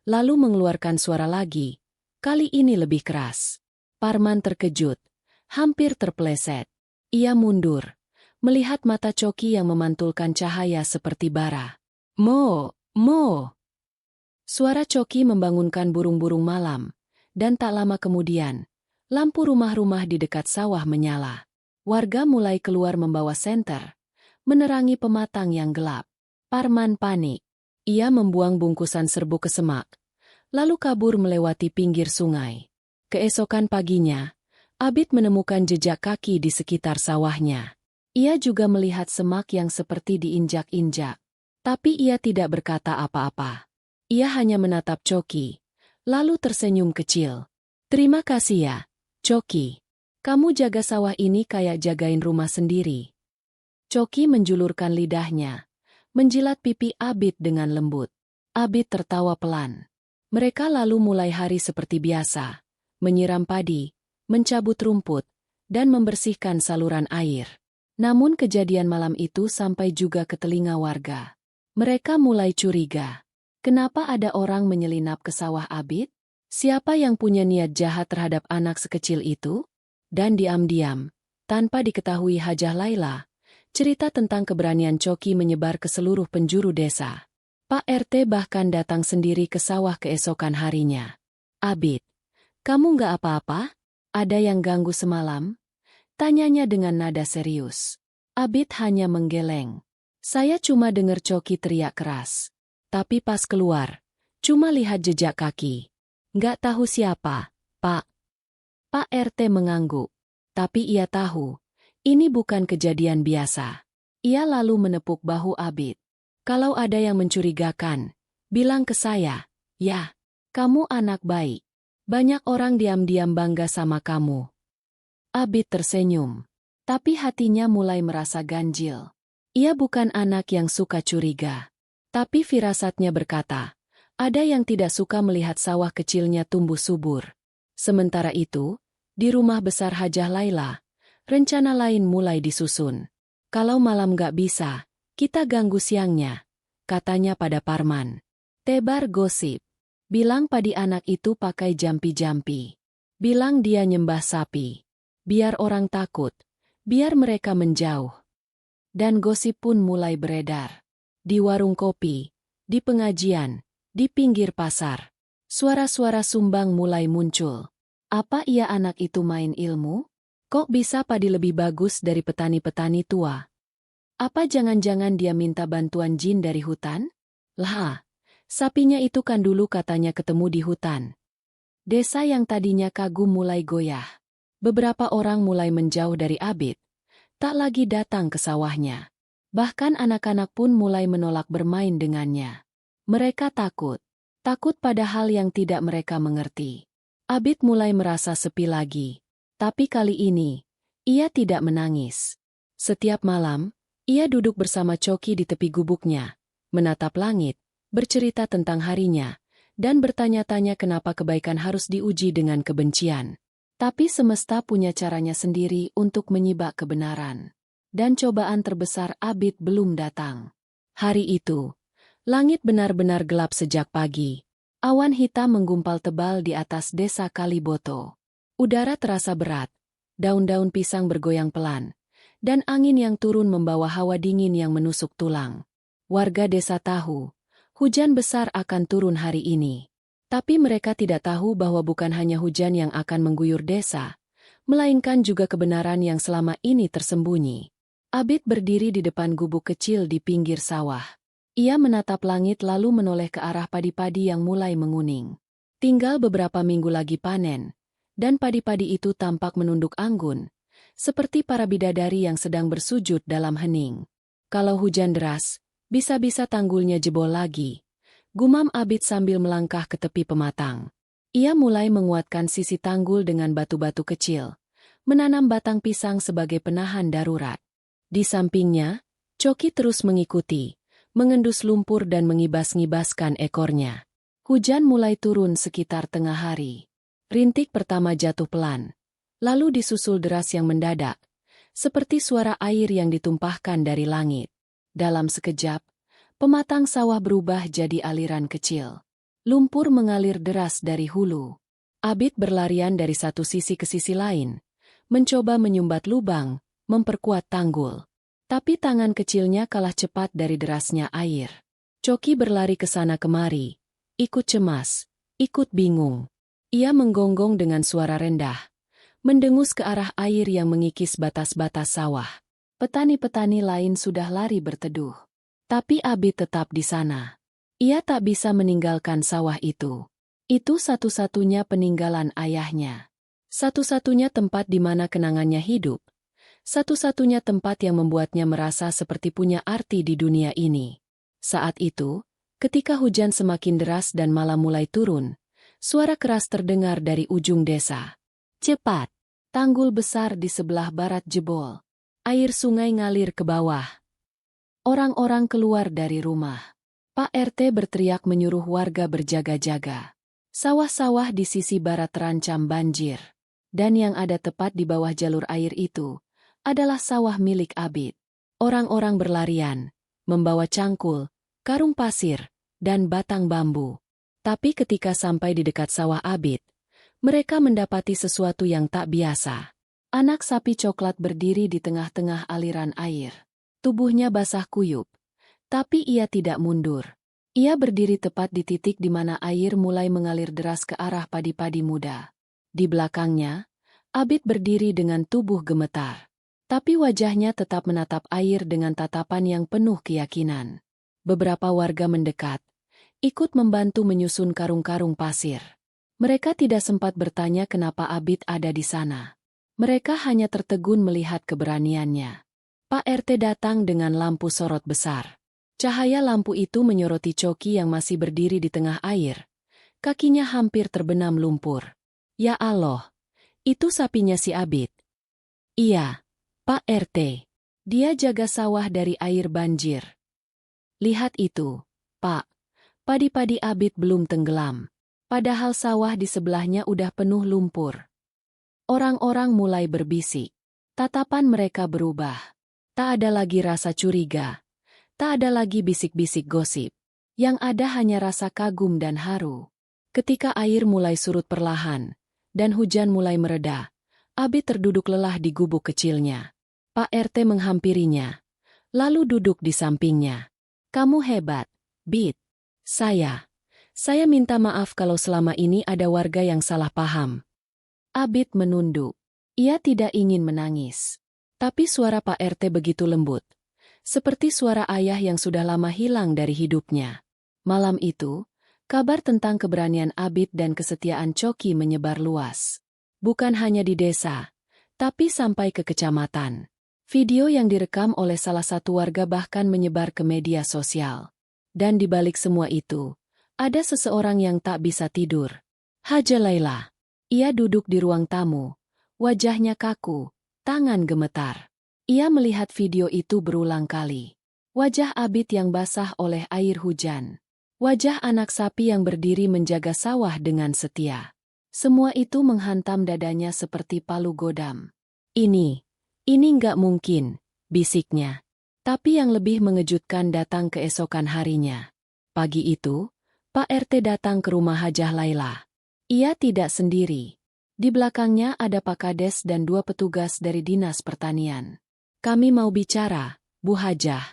lalu mengeluarkan suara lagi. Kali ini lebih keras. Parman terkejut, hampir terpeleset. Ia mundur, melihat mata Coki yang memantulkan cahaya seperti bara. Mo! Mo! Suara Coki membangunkan burung-burung malam. Dan tak lama kemudian, lampu rumah-rumah di dekat sawah menyala. Warga mulai keluar membawa senter, menerangi pematang yang gelap. Parman panik. Ia membuang bungkusan serbuk ke semak, lalu kabur melewati pinggir sungai. Keesokan paginya, Abid menemukan jejak kaki di sekitar sawahnya. Ia juga melihat semak yang seperti diinjak-injak. Tapi ia tidak berkata apa-apa. Ia hanya menatap Coki, lalu tersenyum kecil. Terima kasih ya, Coki. Kamu jaga sawah ini kayak jagain rumah sendiri. Coki menjulurkan lidahnya, menjilat pipi Abid dengan lembut. Abid tertawa pelan. Mereka lalu mulai hari seperti biasa, menyiram padi, mencabut rumput, dan membersihkan saluran air. Namun kejadian malam itu sampai juga ke telinga warga. Mereka mulai curiga. Kenapa ada orang menyelinap ke sawah Abid? Siapa yang punya niat jahat terhadap anak sekecil itu? Dan diam-diam, tanpa diketahui Hajah Laila, cerita tentang keberanian Coki menyebar ke seluruh penjuru desa. Pak RT bahkan datang sendiri ke sawah keesokan harinya. Abid, kamu nggak apa-apa? Ada yang ganggu semalam? Tanyanya dengan nada serius. Abid hanya menggeleng. Saya cuma dengar Coki teriak keras. Tapi pas keluar, cuma lihat jejak kaki. Nggak tahu siapa, Pak. Pak RT mengangguk. Tapi ia tahu, ini bukan kejadian biasa. Ia lalu menepuk bahu Abid. Kalau ada yang mencurigakan, bilang ke saya. Ya, kamu anak baik. Banyak orang diam-diam bangga sama kamu. Abid tersenyum. Tapi hatinya mulai merasa ganjil. Ia bukan anak yang suka curiga. Tapi firasatnya berkata, ada yang tidak suka melihat sawah kecilnya tumbuh subur. Sementara itu, di rumah besar Hajah Laila, rencana lain mulai disusun. Kalau malam gak bisa, kita ganggu siangnya, katanya pada Parman. Tebar gosip. Bilang padi anak itu pakai jampi-jampi. Bilang dia nyembah sapi. Biar orang takut, biar mereka menjauh. Dan gosip pun mulai beredar. Di warung kopi, di pengajian, di pinggir pasar. Suara-suara sumbang mulai muncul. Apa iya anak itu main ilmu? Kok bisa padi lebih bagus dari petani-petani tua? Apa jangan-jangan dia minta bantuan jin dari hutan? Lah, sapinya itu kan dulu katanya ketemu di hutan. Desa yang tadinya kagum mulai goyah. Beberapa orang mulai menjauh dari Abid. Tak lagi datang ke sawahnya. Bahkan anak-anak pun mulai menolak bermain dengannya. Mereka takut. Takut pada hal yang tidak mereka mengerti. Abid mulai merasa sepi lagi. Tapi kali ini, ia tidak menangis. Setiap malam, ia duduk bersama Coki di tepi gubuknya, menatap langit, bercerita tentang harinya, dan bertanya-tanya kenapa kebaikan harus diuji dengan kebencian. Tapi semesta punya caranya sendiri untuk menyibak kebenaran. Dan cobaan terbesar Abid belum datang. Hari itu, langit benar-benar gelap sejak pagi. Awan hitam menggumpal tebal di atas desa Kaliboto. Udara terasa berat, daun-daun pisang bergoyang pelan, dan angin yang turun membawa hawa dingin yang menusuk tulang. Warga desa tahu, hujan besar akan turun hari ini. Tapi mereka tidak tahu bahwa bukan hanya hujan yang akan mengguyur desa, melainkan juga kebenaran yang selama ini tersembunyi. Abid berdiri di depan gubuk kecil di pinggir sawah. Ia menatap langit lalu menoleh ke arah padi-padi yang mulai menguning. Tinggal beberapa minggu lagi panen, dan padi-padi itu tampak menunduk anggun, seperti para bidadari yang sedang bersujud dalam hening. Kalau hujan deras, bisa-bisa tanggulnya jebol lagi. Gumam Abid sambil melangkah ke tepi pematang. Ia mulai menguatkan sisi tanggul dengan batu-batu kecil, menanam batang pisang sebagai penahan darurat. Di sampingnya, Coki terus mengikuti, mengendus lumpur dan mengibas-ngibaskan ekornya. Hujan mulai turun sekitar tengah hari. Rintik pertama jatuh pelan, lalu disusul deras yang mendadak, seperti suara air yang ditumpahkan dari langit. Dalam sekejap, pematang sawah berubah jadi aliran kecil. Lumpur mengalir deras dari hulu. Abid berlarian dari satu sisi ke sisi lain, mencoba menyumbat lubang, memperkuat tanggul. Tapi tangan kecilnya kalah cepat dari derasnya air. Coki berlari ke sana kemari, ikut cemas, ikut bingung. Ia menggonggong dengan suara rendah, mendengus ke arah air yang mengikis batas-batas sawah. Petani-petani lain sudah lari berteduh. Tapi Abid tetap di sana. Ia tak bisa meninggalkan sawah itu. Itu satu-satunya peninggalan ayahnya. Satu-satunya tempat di mana kenangannya hidup. Satu-satunya tempat yang membuatnya merasa seperti punya arti di dunia ini. Saat itu, ketika hujan semakin deras dan malam mulai turun, suara keras terdengar dari ujung desa. Cepat! Tanggul besar di sebelah barat jebol. Air sungai ngalir ke bawah. Orang-orang keluar dari rumah. Pak RT berteriak menyuruh warga berjaga-jaga. Sawah-sawah di sisi barat terancam banjir. Dan yang ada tepat di bawah jalur air itu adalah sawah milik Abid. Orang-orang berlarian, membawa cangkul, karung pasir, dan batang bambu. Tapi ketika sampai di dekat sawah Abid, mereka mendapati sesuatu yang tak biasa. Anak sapi coklat berdiri di tengah-tengah aliran air. Tubuhnya basah kuyup, tapi ia tidak mundur. Ia berdiri tepat di titik di mana air mulai mengalir deras ke arah padi-padi muda. Di belakangnya, Abid berdiri dengan tubuh gemetar. Tapi wajahnya tetap menatap air dengan tatapan yang penuh keyakinan. Beberapa warga mendekat, ikut membantu menyusun karung-karung pasir. Mereka tidak sempat bertanya kenapa Abid ada di sana. Mereka hanya tertegun melihat keberaniannya. Pak RT datang dengan lampu sorot besar. Cahaya lampu itu menyoroti Coki yang masih berdiri di tengah air. Kakinya hampir terbenam lumpur. Ya Allah, itu sapinya si Abid. Iya, Pak RT. Dia jaga sawah dari air banjir. Lihat itu, Pak. Padi-padi Abid belum tenggelam. Padahal sawah di sebelahnya udah penuh lumpur. Orang-orang mulai berbisik. Tatapan mereka berubah. Tak ada lagi rasa curiga. Tak ada lagi bisik-bisik gosip. Yang ada hanya rasa kagum dan haru. Ketika air mulai surut perlahan, dan hujan mulai mereda, Abid terduduk lelah di gubuk kecilnya. Pak RT menghampirinya, lalu duduk di sampingnya. Kamu hebat, Bid. Saya minta maaf kalau selama ini ada warga yang salah paham. Abid menunduk. Ia tidak ingin menangis. Tapi suara Pak RT begitu lembut. Seperti suara ayah yang sudah lama hilang dari hidupnya. Malam itu, kabar tentang keberanian Abid dan kesetiaan Coki menyebar luas. Bukan hanya di desa, tapi sampai ke kecamatan. Video yang direkam oleh salah satu warga bahkan menyebar ke media sosial. Dan di balik semua itu, ada seseorang yang tak bisa tidur. Haja Laila. Ia duduk di ruang tamu. Wajahnya kaku, tangan gemetar. Ia melihat video itu berulang kali. Wajah Abid yang basah oleh air hujan. Wajah anak sapi yang berdiri menjaga sawah dengan setia. Semua itu menghantam dadanya seperti palu godam. Ini nggak mungkin, bisiknya. Tapi yang lebih mengejutkan datang keesokan harinya. Pagi itu, Pak RT datang ke rumah Hajah Laila. Ia tidak sendiri. Di belakangnya ada Pak Kades dan 2 petugas dari Dinas Pertanian. Kami mau bicara, Bu Hajah,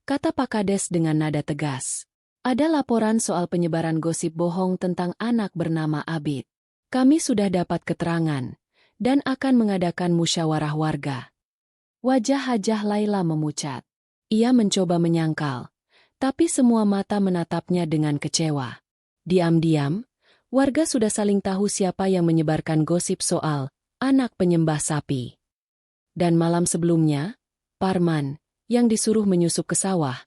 kata Pak Kades dengan nada tegas. Ada laporan soal penyebaran gosip bohong tentang anak bernama Abid. Kami sudah dapat keterangan, dan akan mengadakan musyawarah warga. Wajah Hajah Laila memucat. Ia mencoba menyangkal, tapi semua mata menatapnya dengan kecewa. Diam-diam, warga sudah saling tahu siapa yang menyebarkan gosip soal anak penyembah sapi. Dan malam sebelumnya, Parman, yang disuruh menyusup ke sawah,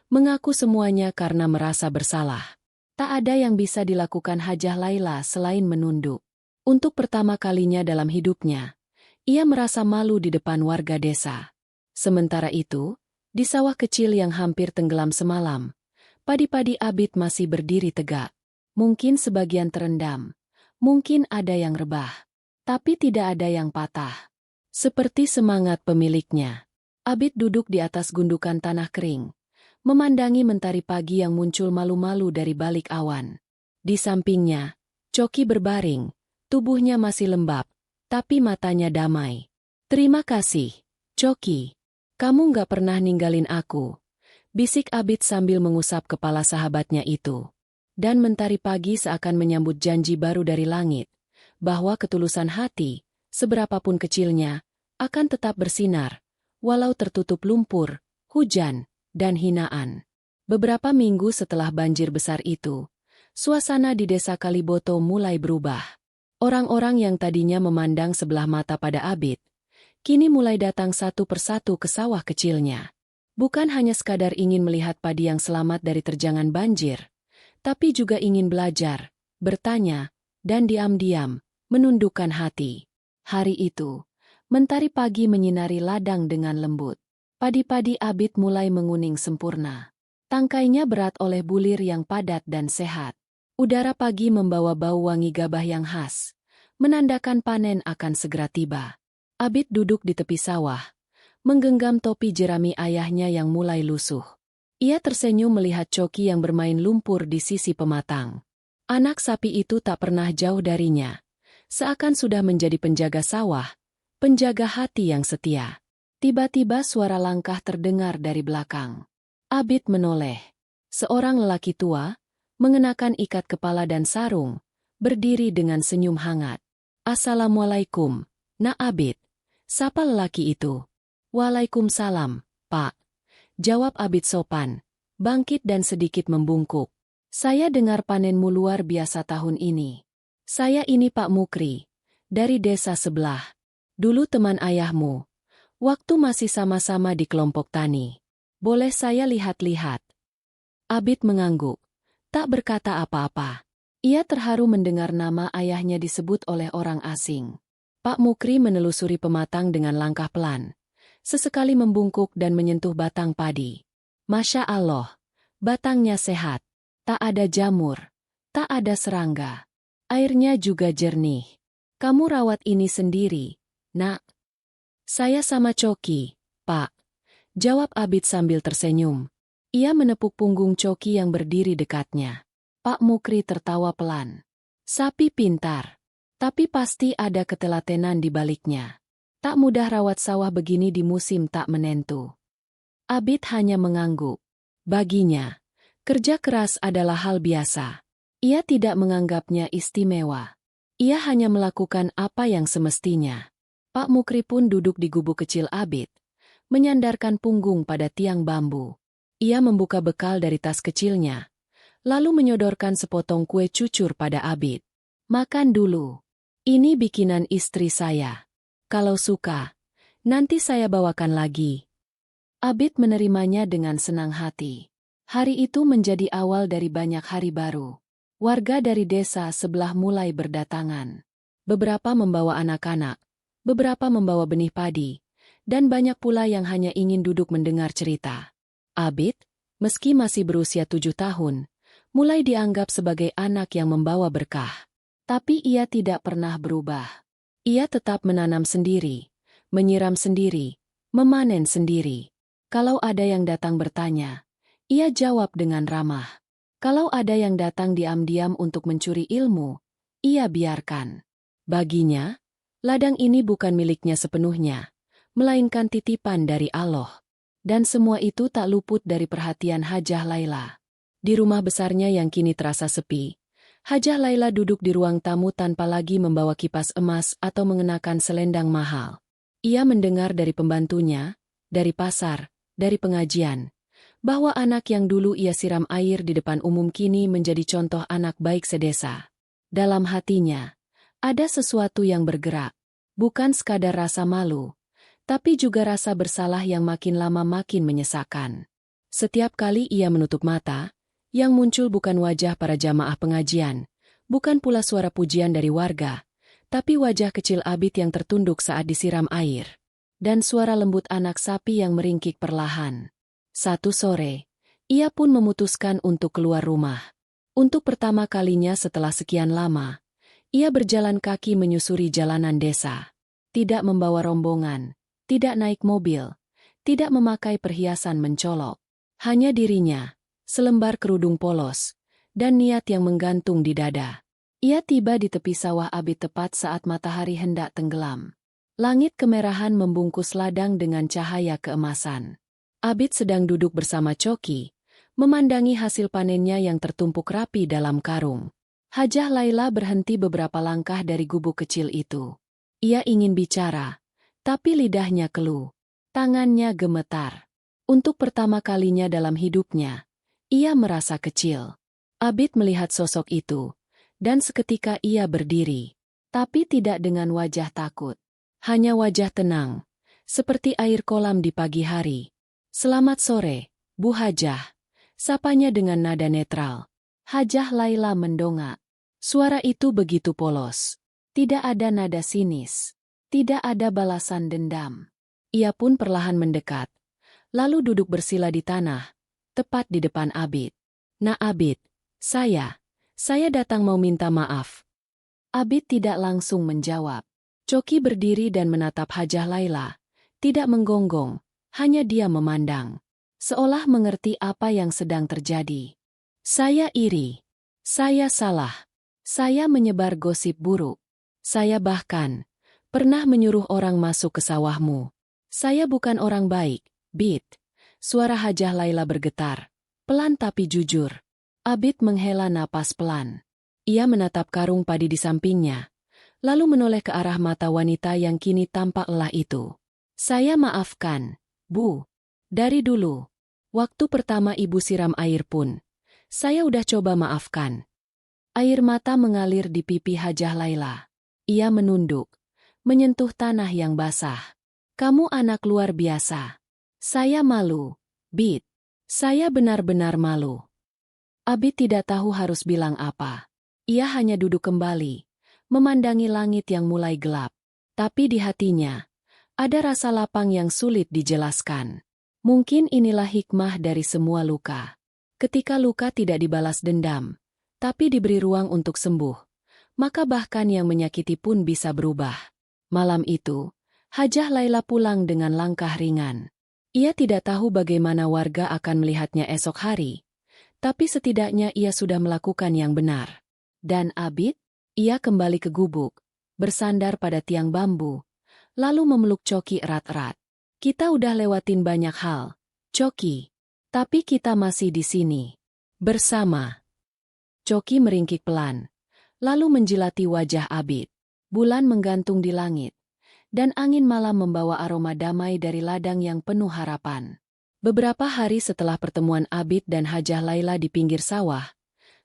mengaku semuanya karena merasa bersalah. Tak ada yang bisa dilakukan Hajah Laila selain menunduk. Untuk pertama kalinya dalam hidupnya, ia merasa malu di depan warga desa. Sementara itu, Di sawah kecil yang hampir tenggelam semalam, padi-padi Abid masih berdiri tegak. Mungkin sebagian terendam, mungkin ada yang rebah, tapi tidak ada yang patah. Seperti semangat pemiliknya, Abid duduk di atas gundukan tanah kering, memandangi mentari pagi yang muncul malu-malu dari balik awan. Di sampingnya, Coki berbaring, tubuhnya masih lembab, tapi matanya damai. "Terima kasih, Coki. Kamu nggak pernah ninggalin aku," bisik Abid sambil mengusap kepala sahabatnya itu. Dan mentari pagi seakan menyambut janji baru dari langit, bahwa ketulusan hati, seberapapun kecilnya, akan tetap bersinar, walau tertutup lumpur, hujan, dan hinaan. Beberapa minggu setelah banjir besar itu, suasana di desa Kaliboto mulai berubah. Orang-orang yang tadinya memandang sebelah mata pada Abid, kini mulai datang satu persatu ke sawah kecilnya. Bukan hanya sekadar ingin melihat padi yang selamat dari terjangan banjir, tapi juga ingin belajar, bertanya, dan diam-diam, menundukkan hati. Hari itu, mentari pagi menyinari ladang dengan lembut. Padi-padi Abid mulai menguning sempurna. Tangkainya berat oleh bulir yang padat dan sehat. Udara pagi membawa bau wangi gabah yang khas, menandakan panen akan segera tiba. Abid duduk di tepi sawah, menggenggam topi jerami ayahnya yang mulai lusuh. Ia tersenyum melihat Coki yang bermain lumpur di sisi pematang. Anak sapi itu tak pernah jauh darinya, seakan sudah menjadi penjaga sawah, penjaga hati yang setia. Tiba-tiba suara langkah terdengar dari belakang. Abid menoleh. Seorang lelaki tua, mengenakan ikat kepala dan sarung, berdiri dengan senyum hangat. "Assalamualaikum, Nak Abid," sapa lelaki itu. "Waalaikumsalam, Pak," jawab Abid sopan, bangkit dan sedikit membungkuk. "Saya dengar panenmu luar biasa tahun ini. Saya ini Pak Mukri, dari desa sebelah. Dulu teman ayahmu, waktu masih sama-sama di kelompok tani. Boleh saya lihat-lihat?" Abid mengangguk, tak berkata apa-apa. Ia terharu mendengar nama ayahnya disebut oleh orang asing. Pak Mukri menelusuri pematang dengan langkah pelan, sesekali membungkuk dan menyentuh batang padi. "Masya Allah, batangnya sehat, tak ada jamur, tak ada serangga. Airnya juga jernih. Kamu rawat ini sendiri, Nak?" "Saya sama Coki, Pak," jawab Abid sambil tersenyum. Ia menepuk punggung Coki yang berdiri dekatnya. Pak Mukri tertawa pelan. "Sapi pintar, tapi pasti ada ketelatenan di baliknya. Tak mudah rawat sawah begini di musim tak menentu." Abid hanya mengangguk. Baginya, kerja keras adalah hal biasa. Ia tidak menganggapnya istimewa. Ia hanya melakukan apa yang semestinya. Pak Mukri pun duduk di gubuk kecil Abid, menyandarkan punggung pada tiang bambu. Ia membuka bekal dari tas kecilnya, lalu menyodorkan sepotong kue cucur pada Abid. "Makan dulu. Ini bikinan istri saya. Kalau suka, nanti saya bawakan lagi." Abid menerimanya dengan senang hati. Hari itu menjadi awal dari banyak hari baru. Warga dari desa sebelah mulai berdatangan. Beberapa membawa anak-anak, beberapa membawa benih padi, dan banyak pula yang hanya ingin duduk mendengar cerita. Abid, meski masih berusia 7 tahun, mulai dianggap sebagai anak yang membawa berkah. Tapi ia tidak pernah berubah. Ia tetap menanam sendiri, menyiram sendiri, memanen sendiri. Kalau ada yang datang bertanya, ia jawab dengan ramah. Kalau ada yang datang diam-diam untuk mencuri ilmu, ia biarkan. Baginya, ladang ini bukan miliknya sepenuhnya, melainkan titipan dari Allah. Dan semua itu tak luput dari perhatian Hajah Laila. Di rumah besarnya yang kini terasa sepi, Hajah Laila duduk di ruang tamu tanpa lagi membawa kipas emas atau mengenakan selendang mahal. Ia mendengar dari pembantunya, dari pasar, dari pengajian, bahwa anak yang dulu ia siram air di depan umum kini menjadi contoh anak baik sedesa. Dalam hatinya, ada sesuatu yang bergerak, bukan sekadar rasa malu, tapi juga rasa bersalah yang makin lama makin menyesakan. Setiap kali ia menutup mata, yang muncul bukan wajah para jamaah pengajian, bukan pula suara pujian dari warga, tapi wajah kecil Abid yang tertunduk saat disiram air, dan suara lembut anak sapi yang meringkik perlahan. Satu sore, ia pun memutuskan untuk keluar rumah. Untuk pertama kalinya setelah sekian lama, ia berjalan kaki menyusuri jalanan desa. Tidak membawa rombongan, tidak naik mobil, tidak memakai perhiasan mencolok. Hanya dirinya, selembar kerudung polos, dan niat yang menggantung di dada. Ia tiba di tepi sawah Abid tepat saat matahari hendak tenggelam. Langit kemerahan membungkus ladang dengan cahaya keemasan. Abid sedang duduk bersama Coki, memandangi hasil panennya yang tertumpuk rapi dalam karung. Hajah Laila berhenti beberapa langkah dari gubuk kecil itu. Ia ingin bicara, tapi lidahnya keluh. Tangannya gemetar. Untuk pertama kalinya dalam hidupnya, ia merasa kecil. Abid melihat sosok itu, dan seketika ia berdiri. Tapi tidak dengan wajah takut. Hanya wajah tenang, seperti air kolam di pagi hari. "Selamat sore, Bu Hajah," sapanya dengan nada netral. Hajah Laila mendongak. Suara itu begitu polos. Tidak ada nada sinis. Tidak ada balasan dendam. Ia pun perlahan mendekat, lalu duduk bersila di tanah, tepat di depan Abid. "Nah Abid, saya datang mau minta maaf." Abid tidak langsung menjawab. Coki berdiri dan menatap Hajah Laila, tidak menggonggong, hanya dia memandang. Seolah mengerti apa yang sedang terjadi. "Saya iri. Saya salah. Saya menyebar gosip buruk. Saya bahkan pernah menyuruh orang masuk ke sawahmu. Saya bukan orang baik, Bid." Suara Hajah Laila bergetar, pelan tapi jujur. Abid menghela napas pelan. Ia menatap karung padi di sampingnya, lalu menoleh ke arah mata wanita yang kini tampak lelah itu. "Saya maafkan, Bu. Dari dulu, waktu pertama Ibu siram air pun, saya udah coba maafkan." Air mata mengalir di pipi Hajah Laila. Ia menunduk, menyentuh tanah yang basah. "Kamu anak luar biasa. Saya malu, Bid. Saya benar-benar malu." Abid tidak tahu harus bilang apa. Ia hanya duduk kembali, memandangi langit yang mulai gelap. Tapi di hatinya, ada rasa lapang yang sulit dijelaskan. Mungkin inilah hikmah dari semua luka. Ketika luka tidak dibalas dendam, tapi diberi ruang untuk sembuh, maka bahkan yang menyakiti pun bisa berubah. Malam itu, Hajah Laila pulang dengan langkah ringan. Ia tidak tahu bagaimana warga akan melihatnya esok hari, tapi setidaknya ia sudah melakukan yang benar. Dan Abid? Ia kembali ke gubuk, bersandar pada tiang bambu, lalu memeluk Coki erat-erat. "Kita udah lewatin banyak hal, Coki. Tapi kita masih di sini. Bersama." Coki meringkik pelan, lalu menjilati wajah Abid. Bulan menggantung di langit, dan angin malam membawa aroma damai dari ladang yang penuh harapan. Beberapa hari setelah pertemuan Abid dan Hajah Laila di pinggir sawah,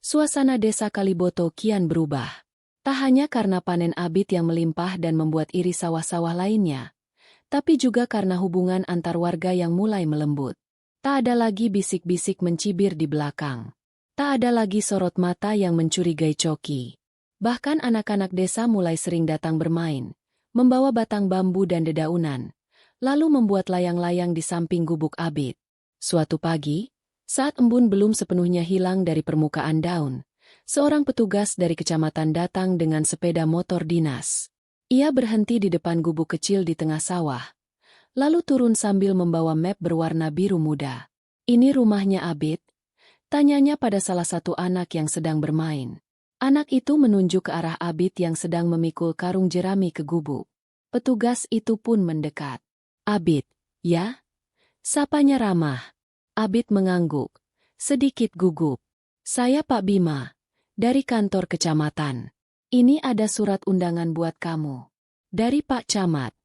suasana desa Kaliboto kian berubah. Tak hanya karena panen Abid yang melimpah dan membuat iri sawah-sawah lainnya, tapi juga karena hubungan antar warga yang mulai melembut. Tak ada lagi bisik-bisik mencibir di belakang. Tak ada lagi sorot mata yang mencurigai Coki. Bahkan anak-anak desa mulai sering datang bermain, membawa batang bambu dan dedaunan, lalu membuat layang-layang di samping gubuk Abid. Suatu pagi, saat embun belum sepenuhnya hilang dari permukaan daun, seorang petugas dari kecamatan datang dengan sepeda motor dinas. Ia berhenti di depan gubuk kecil di tengah sawah, lalu turun sambil membawa map berwarna biru muda. "Ini rumahnya Abid?" tanyanya pada salah satu anak yang sedang bermain. Anak itu menunjuk ke arah Abid yang sedang memikul karung jerami ke gubuk. Petugas itu pun mendekat. "Abid, ya?" sapanya ramah. Abid mengangguk, sedikit gugup. "Saya Pak Bima, dari kantor kecamatan. Ini ada surat undangan buat kamu. Dari Pak Camat."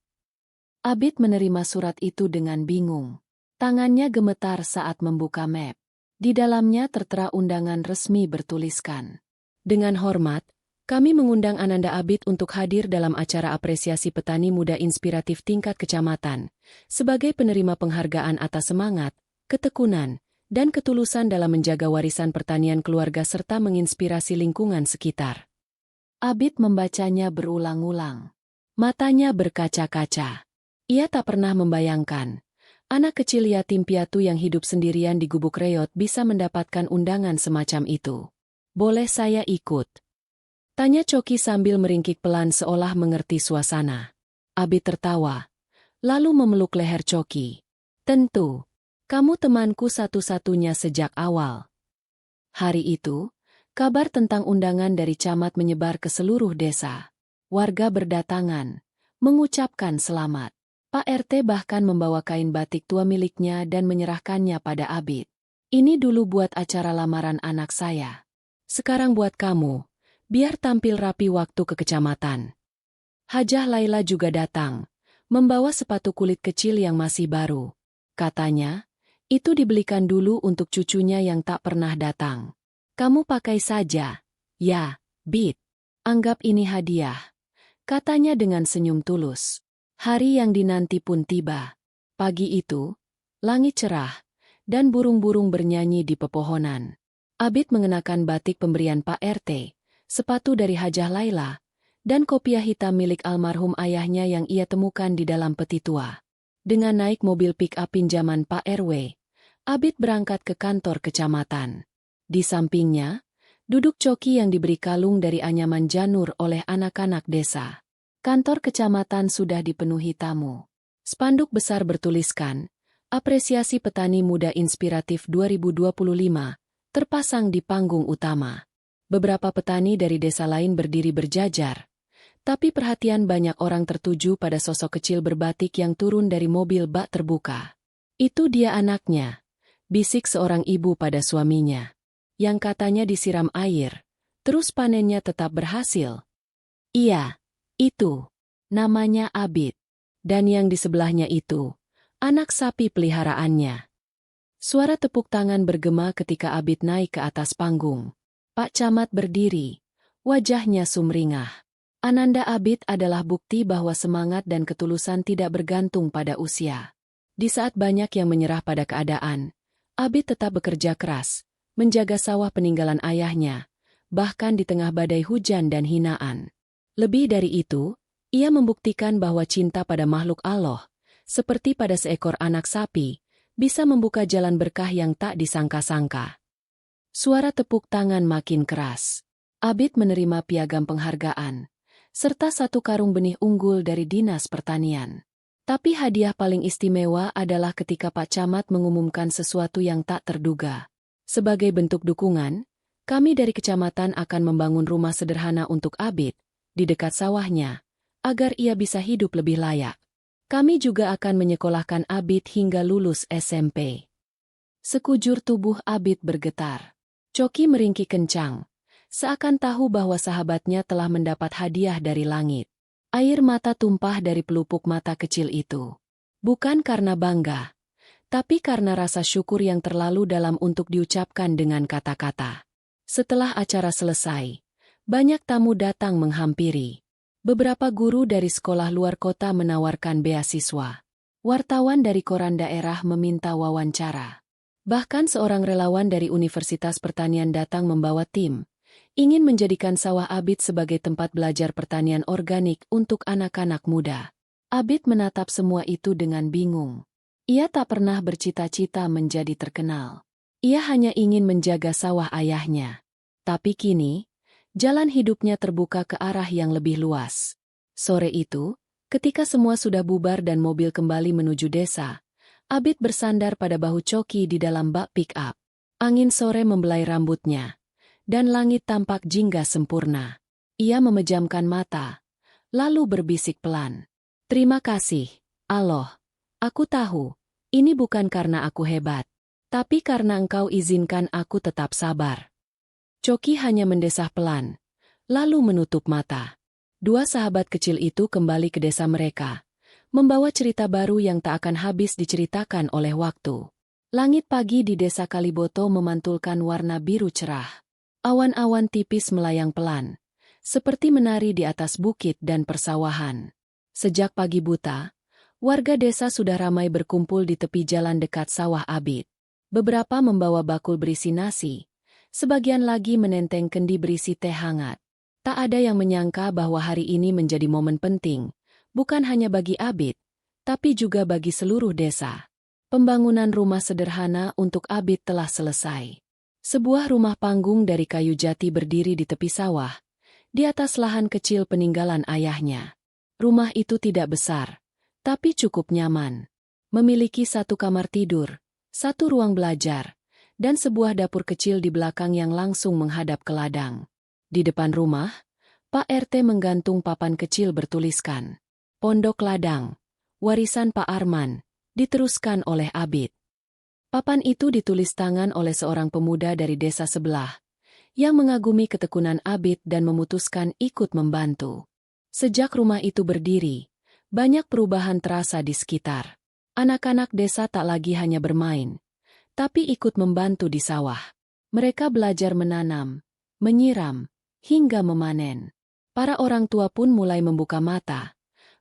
Abid menerima surat itu dengan bingung. Tangannya gemetar saat membuka map. Di dalamnya tertera undangan resmi bertuliskan, "Dengan hormat, kami mengundang Ananda Abid untuk hadir dalam acara apresiasi petani muda inspiratif tingkat kecamatan, sebagai penerima penghargaan atas semangat, ketekunan, dan ketulusan dalam menjaga warisan pertanian keluarga serta menginspirasi lingkungan sekitar." Abid membacanya berulang-ulang. Matanya berkaca-kaca. Ia tak pernah membayangkan Anak kecil yatim piatu yang hidup sendirian di gubuk reot bisa mendapatkan undangan semacam itu. Boleh saya ikut? Tanya Coki sambil meringkik pelan seolah mengerti suasana. Abid tertawa, lalu memeluk leher Coki. Tentu, kamu temanku satu-satunya sejak awal. Hari itu, kabar tentang undangan dari camat menyebar ke seluruh desa. Warga berdatangan, mengucapkan selamat. Pak RT bahkan membawa kain batik tua miliknya dan menyerahkannya pada Abid. Ini dulu buat acara lamaran anak saya. Sekarang buat kamu, biar tampil rapi waktu ke kecamatan. Hajah Laila juga datang, membawa sepatu kulit kecil yang masih baru. Katanya, itu dibelikan dulu untuk cucunya yang tak pernah datang. Kamu pakai saja. Ya, Bid. Anggap ini hadiah. Katanya dengan senyum tulus. Hari yang dinanti pun tiba. Pagi itu, langit cerah, dan burung-burung bernyanyi di pepohonan. Abid mengenakan batik pemberian Pak RT, sepatu dari Hajah Laila, dan kopiah hitam milik almarhum ayahnya yang ia temukan di dalam peti tua. Dengan naik mobil pick-up pinjaman Pak RW, Abid berangkat ke kantor kecamatan. Di sampingnya, duduk Coki yang diberi kalung dari anyaman janur oleh anak-anak desa. Kantor kecamatan sudah dipenuhi tamu. Spanduk besar bertuliskan, Apresiasi Petani Muda Inspiratif 2025, terpasang di panggung utama. Beberapa petani dari desa lain berdiri berjajar. Tapi perhatian banyak orang tertuju pada sosok kecil berbatik yang turun dari mobil bak terbuka. Itu dia anaknya, bisik seorang ibu pada suaminya. Yang katanya disiram air, terus panennya tetap berhasil. Iya. Itu, namanya Abid. Dan yang di sebelahnya itu, anak sapi peliharaannya. Suara tepuk tangan bergema ketika Abid naik ke atas panggung. Pak Camat berdiri, wajahnya sumringah. Ananda Abid adalah bukti bahwa semangat dan ketulusan tidak bergantung pada usia. Di saat banyak yang menyerah pada keadaan, Abid tetap bekerja keras, menjaga sawah peninggalan ayahnya, bahkan di tengah badai hujan dan hinaan. Lebih dari itu, ia membuktikan bahwa cinta pada makhluk Allah, seperti pada seekor anak sapi, bisa membuka jalan berkah yang tak disangka-sangka. Suara tepuk tangan makin keras. Abid menerima piagam penghargaan, serta satu karung benih unggul dari Dinas Pertanian. Tapi hadiah paling istimewa adalah ketika Pak Camat mengumumkan sesuatu yang tak terduga. Sebagai bentuk dukungan, kami dari kecamatan akan membangun rumah sederhana untuk Abid, di dekat sawahnya, agar ia bisa hidup lebih layak. Kami juga akan menyekolahkan Abid hingga lulus SMP. Sekujur tubuh Abid bergetar. Coki meringkik kencang, seakan tahu bahwa sahabatnya telah mendapat hadiah dari langit. Air mata tumpah dari pelupuk mata kecil itu. Bukan karena bangga, tapi karena rasa syukur yang terlalu dalam untuk diucapkan dengan kata-kata. Setelah acara selesai, banyak tamu datang menghampiri. Beberapa guru dari sekolah luar kota menawarkan beasiswa. Wartawan dari koran daerah meminta wawancara. Bahkan seorang relawan dari Universitas Pertanian datang membawa tim, ingin menjadikan sawah Abid sebagai tempat belajar pertanian organik untuk anak-anak muda. Abid menatap semua itu dengan bingung. Ia tak pernah bercita-cita menjadi terkenal. Ia hanya ingin menjaga sawah ayahnya. Tapi kini, jalan hidupnya terbuka ke arah yang lebih luas. Sore itu, ketika semua sudah bubar dan mobil kembali menuju desa, Abid bersandar pada bahu Coki di dalam bak pick-up. Angin sore membelai rambutnya, dan langit tampak jingga sempurna. Ia memejamkan mata, lalu berbisik pelan. Terima kasih, Allah. Aku tahu, ini bukan karena aku hebat, tapi karena Engkau izinkan aku tetap sabar. Coki hanya mendesah pelan, lalu menutup mata. Dua sahabat kecil itu kembali ke desa mereka, membawa cerita baru yang tak akan habis diceritakan oleh waktu. Langit pagi di desa Kaliboto memantulkan warna biru cerah. Awan-awan tipis melayang pelan, seperti menari di atas bukit dan persawahan. Sejak pagi buta, warga desa sudah ramai berkumpul di tepi jalan dekat sawah Abid. Beberapa membawa bakul berisi nasi, sebagian lagi menenteng kendi berisi teh hangat. Tak ada yang menyangka bahwa hari ini menjadi momen penting, bukan hanya bagi Abid, tapi juga bagi seluruh desa. Pembangunan rumah sederhana untuk Abid telah selesai. Sebuah rumah panggung dari kayu jati berdiri di tepi sawah, di atas lahan kecil peninggalan ayahnya. Rumah itu tidak besar, tapi cukup nyaman. Memiliki satu kamar tidur, satu ruang belajar, dan sebuah dapur kecil di belakang yang langsung menghadap ke ladang. Di depan rumah, Pak RT menggantung papan kecil bertuliskan, "Pondok Ladang, warisan Pak Arman," diteruskan oleh Abid. Papan itu ditulis tangan oleh seorang pemuda dari desa sebelah, yang mengagumi ketekunan Abid dan memutuskan ikut membantu. Sejak rumah itu berdiri, banyak perubahan terasa di sekitar. Anak-anak desa tak lagi hanya bermain, tapi ikut membantu di sawah. Mereka belajar menanam, menyiram, hingga memanen. Para orang tua pun mulai membuka mata,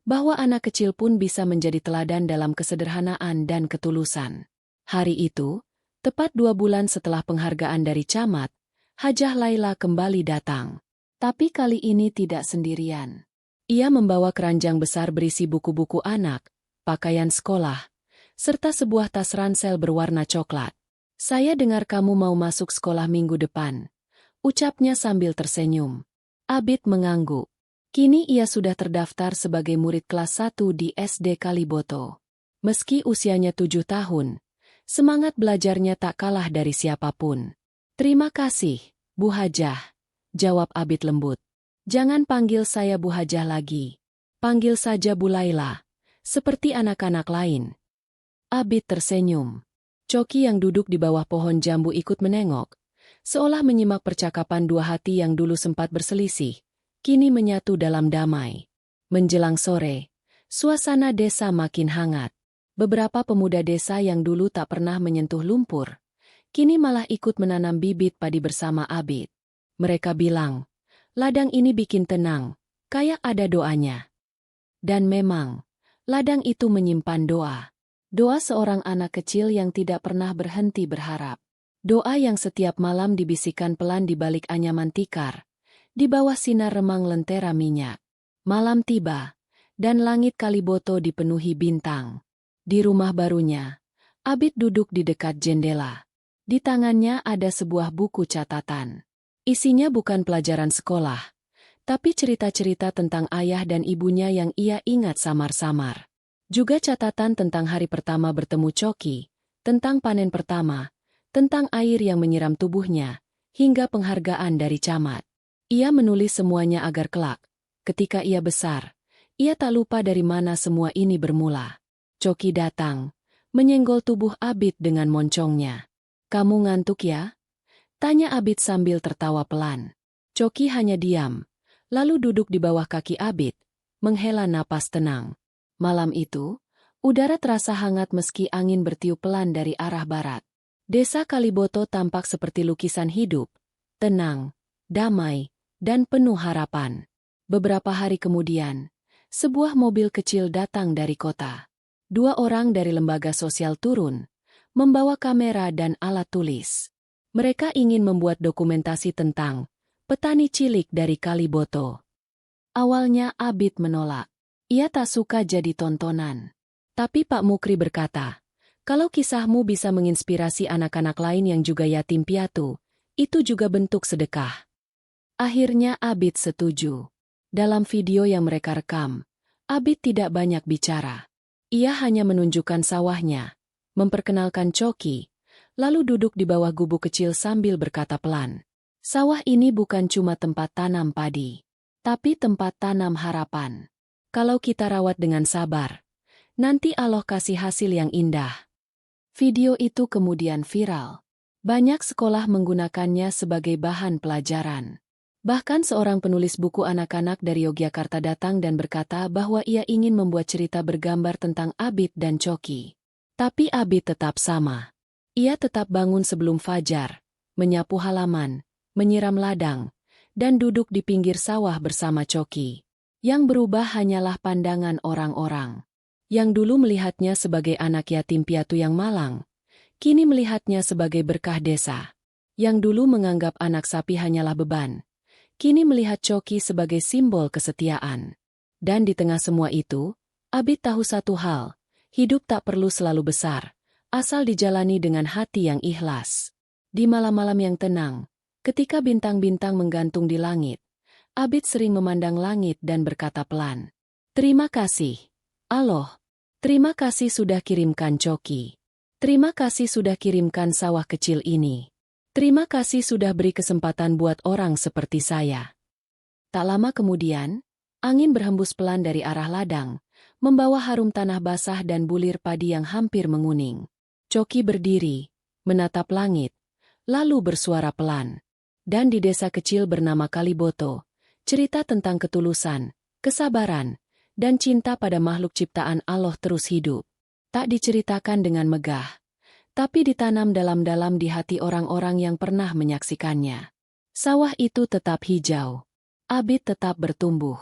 bahwa anak kecil pun bisa menjadi teladan dalam kesederhanaan dan ketulusan. Hari itu, tepat 2 bulan setelah penghargaan dari camat, Hajah Laila kembali datang. Tapi kali ini tidak sendirian. Ia membawa keranjang besar berisi buku-buku anak, pakaian sekolah, serta sebuah tas ransel berwarna coklat. "Saya dengar kamu mau masuk sekolah minggu depan," ucapnya sambil tersenyum. Abid mengangguk. Kini ia sudah terdaftar sebagai murid kelas 1 di SD Kaliboto. Meski usianya 7 tahun, semangat belajarnya tak kalah dari siapapun. "Terima kasih, Bu Hajah," jawab Abid lembut. "Jangan panggil saya Bu Hajah lagi. Panggil saja Bu Laila, seperti anak-anak lain." Abid tersenyum. Coki yang duduk di bawah pohon jambu ikut menengok, seolah menyimak percakapan dua hati yang dulu sempat berselisih, kini menyatu dalam damai. Menjelang sore, suasana desa makin hangat. Beberapa pemuda desa yang dulu tak pernah menyentuh lumpur, kini malah ikut menanam bibit padi bersama Abid. Mereka bilang, ladang ini bikin tenang, kayak ada doanya. Dan memang, ladang itu menyimpan doa. Doa seorang anak kecil yang tidak pernah berhenti berharap. Doa yang setiap malam dibisikkan pelan di balik anyaman tikar, di bawah sinar remang lentera minyak. Malam tiba, dan langit Kaliboto dipenuhi bintang. Di rumah barunya, Abid duduk di dekat jendela. Di tangannya ada sebuah buku catatan. Isinya bukan pelajaran sekolah, tapi cerita-cerita tentang ayah dan ibunya yang ia ingat samar-samar. Juga catatan tentang hari pertama bertemu Coki, tentang panen pertama, tentang air yang menyiram tubuhnya, hingga penghargaan dari camat. Ia menulis semuanya agar kelak, ketika ia besar, ia tak lupa dari mana semua ini bermula. Coki datang, menyenggol tubuh Abid dengan moncongnya. "Kamu ngantuk ya?" tanya Abid sambil tertawa pelan. Coki hanya diam, lalu duduk di bawah kaki Abid, menghela napas tenang. Malam itu, udara terasa hangat meski angin bertiup pelan dari arah barat. Desa Kaliboto tampak seperti lukisan hidup, tenang, damai, dan penuh harapan. Beberapa hari kemudian, sebuah mobil kecil datang dari kota. 2 orang dari lembaga sosial turun, membawa kamera dan alat tulis. Mereka ingin membuat dokumentasi tentang petani cilik dari Kaliboto. Awalnya Abid menolak. Ia tak suka jadi tontonan. Tapi Pak Mukri berkata, kalau kisahmu bisa menginspirasi anak-anak lain yang juga yatim piatu, itu juga bentuk sedekah. Akhirnya Abid setuju. Dalam video yang mereka rekam, Abid tidak banyak bicara. Ia hanya menunjukkan sawahnya, memperkenalkan Coki, lalu duduk di bawah gubuk kecil sambil berkata pelan. Sawah ini bukan cuma tempat tanam padi, tapi tempat tanam harapan. Kalau kita rawat dengan sabar, nanti Allah kasih hasil yang indah. Video itu kemudian viral. Banyak sekolah menggunakannya sebagai bahan pelajaran. Bahkan seorang penulis buku anak-anak dari Yogyakarta datang dan berkata bahwa ia ingin membuat cerita bergambar tentang Abid dan Coki. Tapi Abid tetap sama. Ia tetap bangun sebelum fajar, menyapu halaman, menyiram ladang, dan duduk di pinggir sawah bersama Coki. Yang berubah hanyalah pandangan orang-orang. Yang dulu melihatnya sebagai anak yatim piatu yang malang, kini melihatnya sebagai berkah desa. Yang dulu menganggap anak sapi hanyalah beban, kini melihat Coki sebagai simbol kesetiaan. Dan di tengah semua itu, Abid tahu satu hal, hidup tak perlu selalu besar, asal dijalani dengan hati yang ikhlas. Di malam-malam yang tenang, ketika bintang-bintang menggantung di langit, Abid sering memandang langit dan berkata pelan, "Terima kasih, Allah. Terima kasih sudah kirimkan Coki. Terima kasih sudah kirimkan sawah kecil ini. Terima kasih sudah beri kesempatan buat orang seperti saya." Tak lama kemudian, angin berhembus pelan dari arah ladang, membawa harum tanah basah dan bulir padi yang hampir menguning. Coki berdiri, menatap langit, lalu bersuara pelan. Dan di desa kecil bernama Kaliboto, cerita tentang ketulusan, kesabaran, dan cinta pada makhluk ciptaan Allah terus hidup. Tak diceritakan dengan megah, tapi ditanam dalam-dalam di hati orang-orang yang pernah menyaksikannya. Sawah itu tetap hijau. Abid tetap bertumbuh.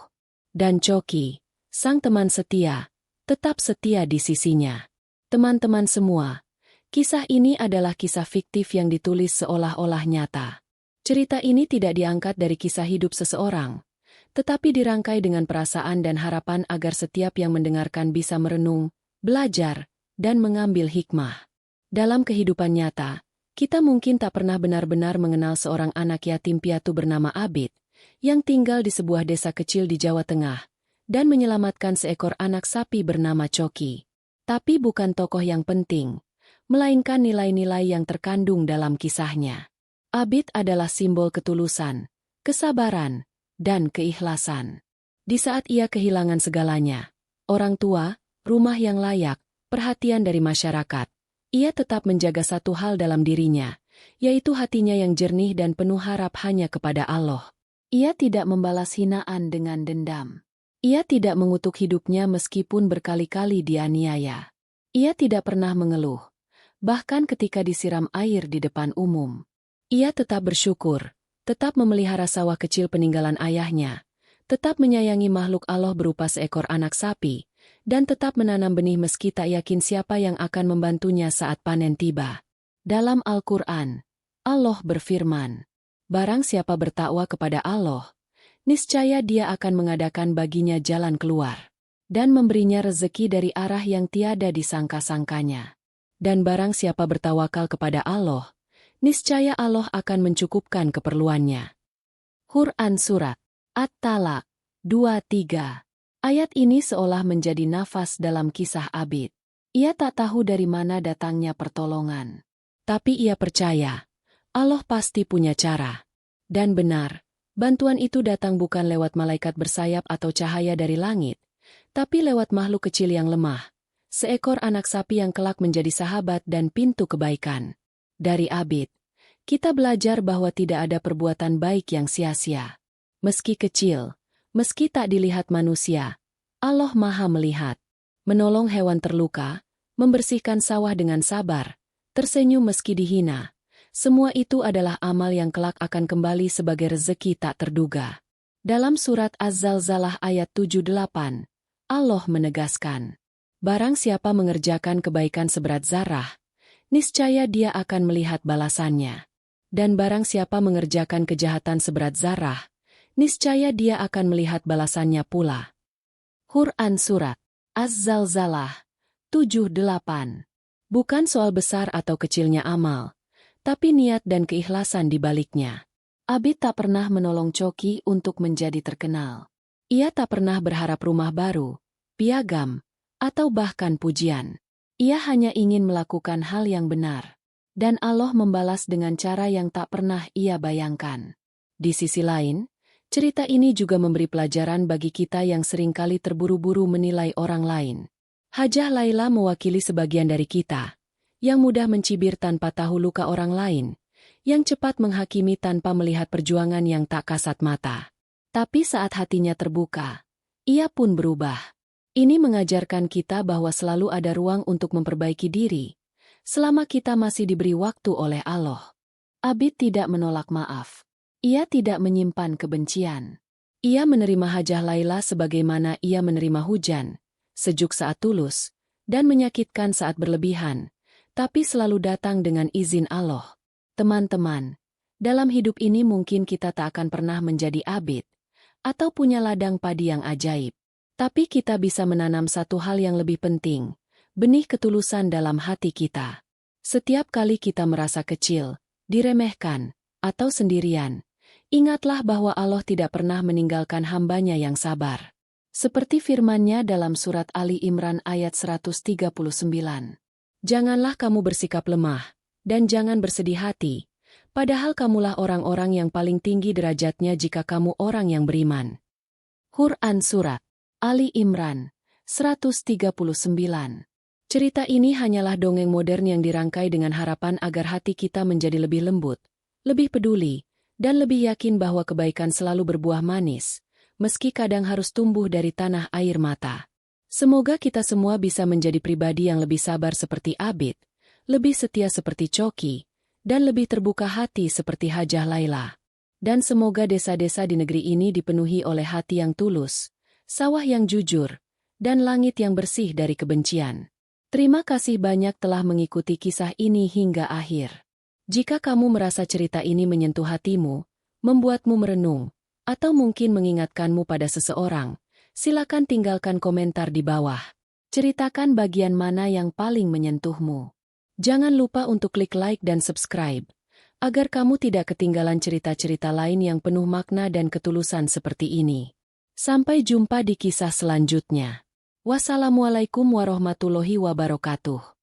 Dan Coki, sang teman setia, tetap setia di sisinya. Teman-teman semua, kisah ini adalah kisah fiktif yang ditulis seolah-olah nyata. Cerita ini tidak diangkat dari kisah hidup seseorang, tetapi dirangkai dengan perasaan dan harapan agar setiap yang mendengarkan bisa merenung, belajar, dan mengambil hikmah. Dalam kehidupan nyata, kita mungkin tak pernah benar-benar mengenal seorang anak yatim piatu bernama Abid, yang tinggal di sebuah desa kecil di Jawa Tengah, dan menyelamatkan seekor anak sapi bernama Coki. Tapi bukan tokoh yang penting, melainkan nilai-nilai yang terkandung dalam kisahnya. Abid adalah simbol ketulusan, kesabaran, dan keikhlasan. Di saat ia kehilangan segalanya, orang tua, rumah yang layak, perhatian dari masyarakat, ia tetap menjaga satu hal dalam dirinya, yaitu hatinya yang jernih dan penuh harap hanya kepada Allah. Ia tidak membalas hinaan dengan dendam. Ia tidak mengutuk hidupnya meskipun berkali-kali dianiaya. Ia tidak pernah mengeluh, bahkan ketika disiram air di depan umum. Ia tetap bersyukur, tetap memelihara sawah kecil peninggalan ayahnya, tetap menyayangi makhluk Allah berupa seekor anak sapi, dan tetap menanam benih meski tak yakin siapa yang akan membantunya saat panen tiba. Dalam Al-Quran, Allah berfirman, "Barang siapa bertakwa kepada Allah, niscaya Dia akan mengadakan baginya jalan keluar, dan memberinya rezeki dari arah yang tiada disangka-sangkanya. Dan barang siapa bertawakal kepada Allah, niscaya Allah akan mencukupkan keperluannya." Quran Surat At-Talaq 23. Ayat ini seolah menjadi nafas dalam kisah Abid. Ia tak tahu dari mana datangnya pertolongan. Tapi ia percaya, Allah pasti punya cara. Dan benar, bantuan itu datang bukan lewat malaikat bersayap atau cahaya dari langit, tapi lewat makhluk kecil yang lemah, seekor anak sapi yang kelak menjadi sahabat dan pintu kebaikan. Dari Abid, kita belajar bahwa tidak ada perbuatan baik yang sia-sia. Meski kecil, meski tak dilihat manusia, Allah Maha melihat. Menolong hewan terluka, membersihkan sawah dengan sabar, tersenyum meski dihina. Semua itu adalah amal yang kelak akan kembali sebagai rezeki tak terduga. Dalam surat Az-Zalzalah ayat 78, Allah menegaskan, "Barang siapa mengerjakan kebaikan seberat zarah, niscaya dia akan melihat balasannya. Dan barang siapa mengerjakan kejahatan seberat zarah, niscaya dia akan melihat balasannya pula." Quran Surat Az-Zalzalah 78. Bukan soal besar atau kecilnya amal, tapi niat dan keikhlasan di baliknya. Abid tak pernah menolong Coki untuk menjadi terkenal. Ia tak pernah berharap rumah baru, piagam, atau bahkan pujian. Ia hanya ingin melakukan hal yang benar. Dan Allah membalas dengan cara yang tak pernah ia bayangkan. Di sisi lain, cerita ini juga memberi pelajaran bagi kita yang seringkali terburu-buru menilai orang lain. Hajah Laila mewakili sebagian dari kita, yang mudah mencibir tanpa tahu luka orang lain, yang cepat menghakimi tanpa melihat perjuangan yang tak kasat mata. Tapi saat hatinya terbuka, ia pun berubah. Ini mengajarkan kita bahwa selalu ada ruang untuk memperbaiki diri, selama kita masih diberi waktu oleh Allah. Abid tidak menolak maaf. Ia tidak menyimpan kebencian. Ia menerima hajah Laila sebagaimana ia menerima hujan, sejuk saat tulus, dan menyakitkan saat berlebihan, tapi selalu datang dengan izin Allah. Teman-teman, dalam hidup ini mungkin kita tak akan pernah menjadi Abid, atau punya ladang padi yang ajaib. Tapi kita bisa menanam satu hal yang lebih penting, benih ketulusan dalam hati kita. Setiap kali kita merasa kecil, diremehkan, atau sendirian, ingatlah bahwa Allah tidak pernah meninggalkan hamba-Nya yang sabar. Seperti firman-Nya dalam surat Ali Imran ayat 139. Janganlah kamu bersikap lemah, dan jangan bersedih hati, padahal kamulah orang-orang yang paling tinggi derajatnya jika kamu orang yang beriman. Quran Surat Ali Imran 139. Cerita ini hanyalah dongeng modern yang dirangkai dengan harapan agar hati kita menjadi lebih lembut, lebih peduli, dan lebih yakin bahwa kebaikan selalu berbuah manis, meski kadang harus tumbuh dari tanah air mata. Semoga kita semua bisa menjadi pribadi yang lebih sabar seperti Abid, lebih setia seperti Coki, dan lebih terbuka hati seperti Hajah Laila. Dan semoga desa-desa di negeri ini dipenuhi oleh hati yang tulus, sawah yang jujur, dan langit yang bersih dari kebencian. Terima kasih banyak telah mengikuti kisah ini hingga akhir. Jika kamu merasa cerita ini menyentuh hatimu, membuatmu merenung, atau mungkin mengingatkanmu pada seseorang, silakan tinggalkan komentar di bawah. Ceritakan bagian mana yang paling menyentuhmu. Jangan lupa untuk klik like dan subscribe, agar kamu tidak ketinggalan cerita-cerita lain yang penuh makna dan ketulusan seperti ini. Sampai jumpa di kisah selanjutnya. Wassalamualaikum warahmatullahi wabarakatuh.